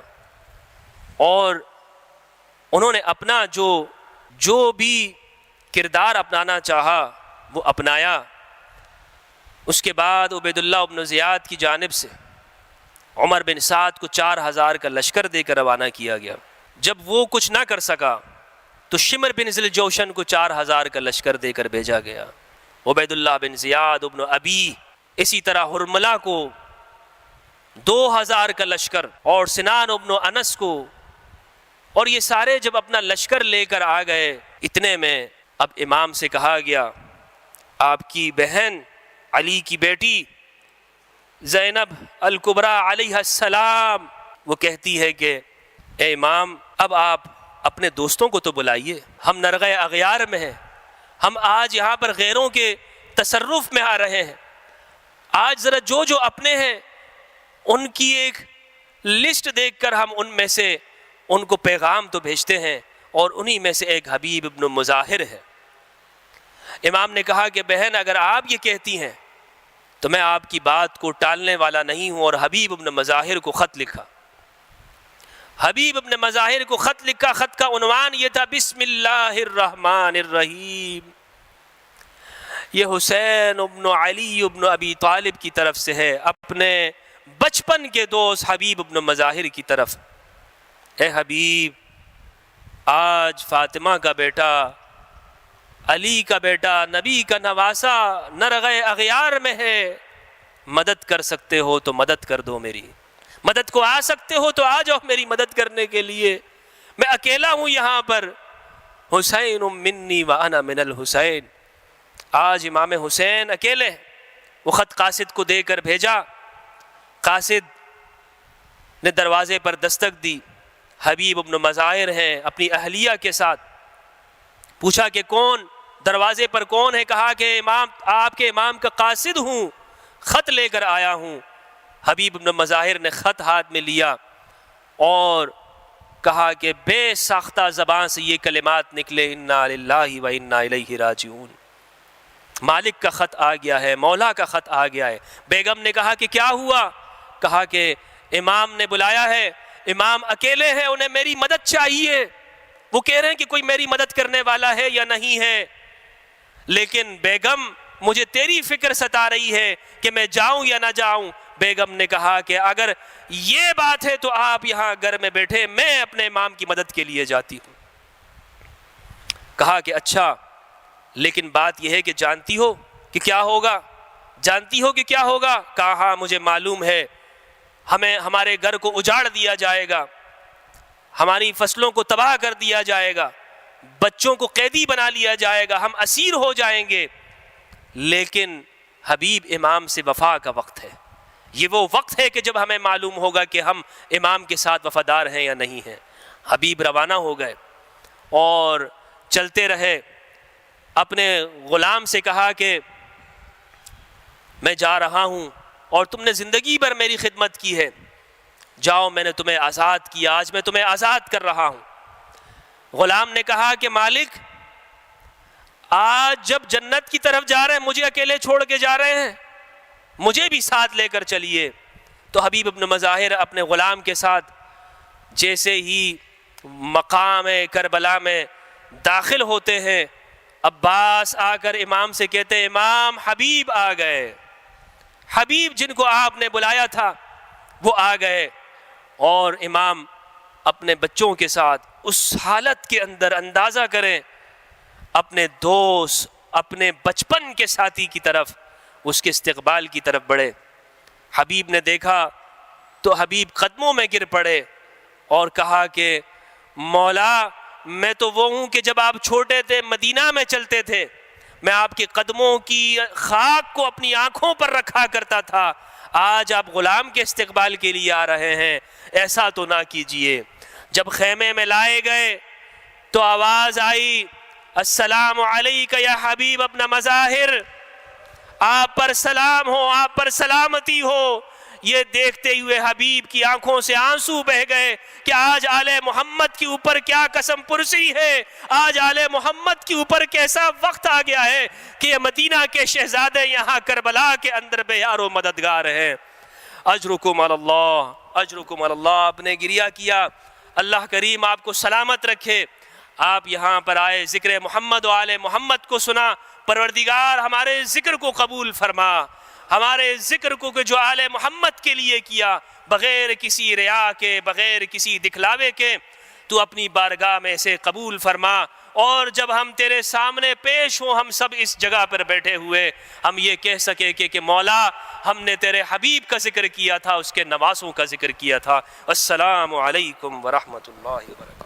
اور انہوں نے اپنا جو بھی کردار اپنانا چاہا وہ اپنایا. اس کے بعد عبید اللہ ابن زیاد کی جانب سے عمر بن سعد کو 4000 کا لشکر دے کر روانہ کیا گیا. جب وہ کچھ نہ کر سکا تو شمر بن ذی الجوشن کو 4000 کا لشکر دے کر بھیجا گیا. عبید اللہ بن زیاد ابن ابی، اسی طرح حرملہ کو 2000 کا لشکر، اور سنان ابن انس کو. اور یہ سارے جب اپنا لشکر لے کر آ گئے، اتنے میں اب امام سے کہا گیا آپ کی بہن علی کی بیٹی زینب الکبریٰ علیہ السلام، وہ کہتی ہے کہ اے امام اب آپ اپنے دوستوں کو تو بلائیے، ہم نرغہ اغیار میں ہیں، ہم آج یہاں پر غیروں کے تصرف میں آ رہے ہیں، آج ذرا جو اپنے ہیں ان کی ایک لسٹ دیکھ کر ہم ان میں سے ان کو پیغام تو بھیجتے ہیں، اور انہی میں سے ایک حبیب ابن مظاہر ہے۔ امام نے کہا کہ بہن اگر آپ یہ کہتی ہیں تو میں آپ کی بات کو ٹالنے والا نہیں ہوں، اور حبیب ابن مظاہر کو خط لکھا۔ حبیب ابن مظاہر کو خط لکھا، خط کا عنوان یہ تھا بسم اللہ الرحمن الرحیم، یہ حسین ابن علی ابن ابی طالب کی طرف سے ہے، اپنے بچپن کے دوست حبیب ابن مظاہر کی طرف۔ اے حبیب، آج فاطمہ کا بیٹا، علی کا بیٹا، نبی کا نواسا نرغہ اغیار میں ہے، مدد کر سکتے ہو تو مدد کر دو، میری مدد کو آ سکتے ہو تو آ جاؤ میری مدد کرنے کے لیے، میں اکیلا ہوں یہاں پر، حسین منی وانا من الحسین، آج امام حسین اکیلے ہیں۔ وہ خط قاصد کو دے کر بھیجا، قاصد نے دروازے پر دستک دی، حبیب ابن مظاہر ہیں اپنی اہلیہ کے ساتھ، پوچھا کہ کون دروازے پر کون ہے؟ کہا کہ امام، آپ کے امام کا قاصد ہوں، خط لے کر آیا ہوں۔ حبیب ابن مظاہر نے خط ہاتھ میں لیا اور کہا کہ بے ساختہ زبان سے یہ کلمات نکلے، انا للہ و انا الیہ راجعون، مالک کا خط آ گیا ہے، مولا کا خط آ گیا ہے۔ بیگم نے کہا کہ کیا ہوا؟ کہا کہ امام نے بلایا ہے، امام اکیلے ہیں، انہیں میری مدد چاہیے، وہ کہہ رہے ہیں کہ کوئی میری مدد کرنے والا ہے یا نہیں ہے، لیکن بیگم مجھے تیری فکر ستا رہی ہے کہ میں جاؤں یا نہ جاؤں۔ بیگم نے کہا کہ اگر یہ بات ہے تو آپ یہاں گھر میں بیٹھے، میں اپنے امام کی مدد کے لیے جاتی ہوں۔ کہا کہ اچھا، لیکن بات یہ ہے کہ جانتی ہو کہ کیا ہوگا؟ جانتی ہو کہ کیا ہوگا؟ کہا ہاں مجھے معلوم ہے، ہمارے گھر کو اجاڑ دیا جائے گا، ہماری فصلوں کو تباہ کر دیا جائے گا، بچوں کو قیدی بنا لیا جائے گا، ہم اسیر ہو جائیں گے، لیکن حبیب امام سے وفا کا وقت ہے، یہ وہ وقت ہے کہ جب ہمیں معلوم ہوگا کہ ہم امام کے ساتھ وفادار ہیں یا نہیں ہیں۔ حبیب روانہ ہو گئے اور چلتے رہے، اپنے غلام سے کہا کہ میں جا رہا ہوں اور تم نے زندگی بھر میری خدمت کی ہے، جاؤ، میں نے تمہیں آزاد کیا، آج میں تمہیں آزاد کر رہا ہوں۔ غلام نے کہا کہ مالک، آج جب جنت کی طرف جا رہے ہیں، مجھے اکیلے چھوڑ کے جا رہے ہیں، مجھے بھی ساتھ لے کر چلیے۔ تو حبیب ابن مظاہر اپنے غلام کے ساتھ جیسے ہی مقام کربلا میں داخل ہوتے ہیں، عباس آ کر امام سے کہتے ہیں امام حبیب آ گئے، حبیب جن کو آپ نے بلایا تھا وہ آ گئے۔ اور امام اپنے بچوں کے ساتھ اس حالت کے اندر اندازہ کریں، اپنے دوست، اپنے بچپن کے ساتھی کی طرف، اس کے استقبال کی طرف بڑھے۔ حبیب نے دیکھا تو حبیب قدموں میں گر پڑے اور کہا کہ مولا، میں تو وہ ہوں کہ جب آپ چھوٹے تھے مدینہ میں چلتے تھے، میں آپ کے قدموں کی خاک کو اپنی آنکھوں پر رکھا کرتا تھا، آج آپ غلام کے استقبال کے لیے آ رہے ہیں، ایسا تو نہ کیجئے۔ جب خیمے میں لائے گئے تو آواز آئی، السلام علیک یا حبیب ابن مظاہر، آپ پر سلام ہو، آپ پر سلامتی ہو۔ یہ دیکھتے ہوئے حبیب کی آنکھوں سے آنسو بہ گئے کہ آج آل محمد کے اوپر کیا قسم پرسی ہے، آج آل محمد کے اوپر کیسا وقت آ گیا ہے کہ یہ مدینہ کے شہزادے یہاں کربلا کے اندر بے یار و مددگار ہیں۔ اجرکم علی اللہ، اجرکم علی اللہ۔ آپ نے گریہ کیا، اللہ کریم آپ کو سلامت رکھے۔ آپ یہاں پر آئے، ذکر محمد و آل محمد کو سنا، پروردگار ہمارے ذکر کو قبول فرما، ہمارے ذکر کو جو آل محمد کے لیے کیا، بغیر کسی ریا کے، بغیر کسی دکھلاوے کے، تو اپنی بارگاہ میں سے قبول فرما۔ اور جب ہم تیرے سامنے پیش ہوں، ہم سب اس جگہ پر بیٹھے ہوئے، ہم یہ کہہ سکے کہ مولا، ہم نے تیرے حبیب کا ذکر کیا تھا، اس کے نواسوں کا ذکر کیا تھا۔ السلام علیکم ورحمۃ اللہ وبرکاتہ۔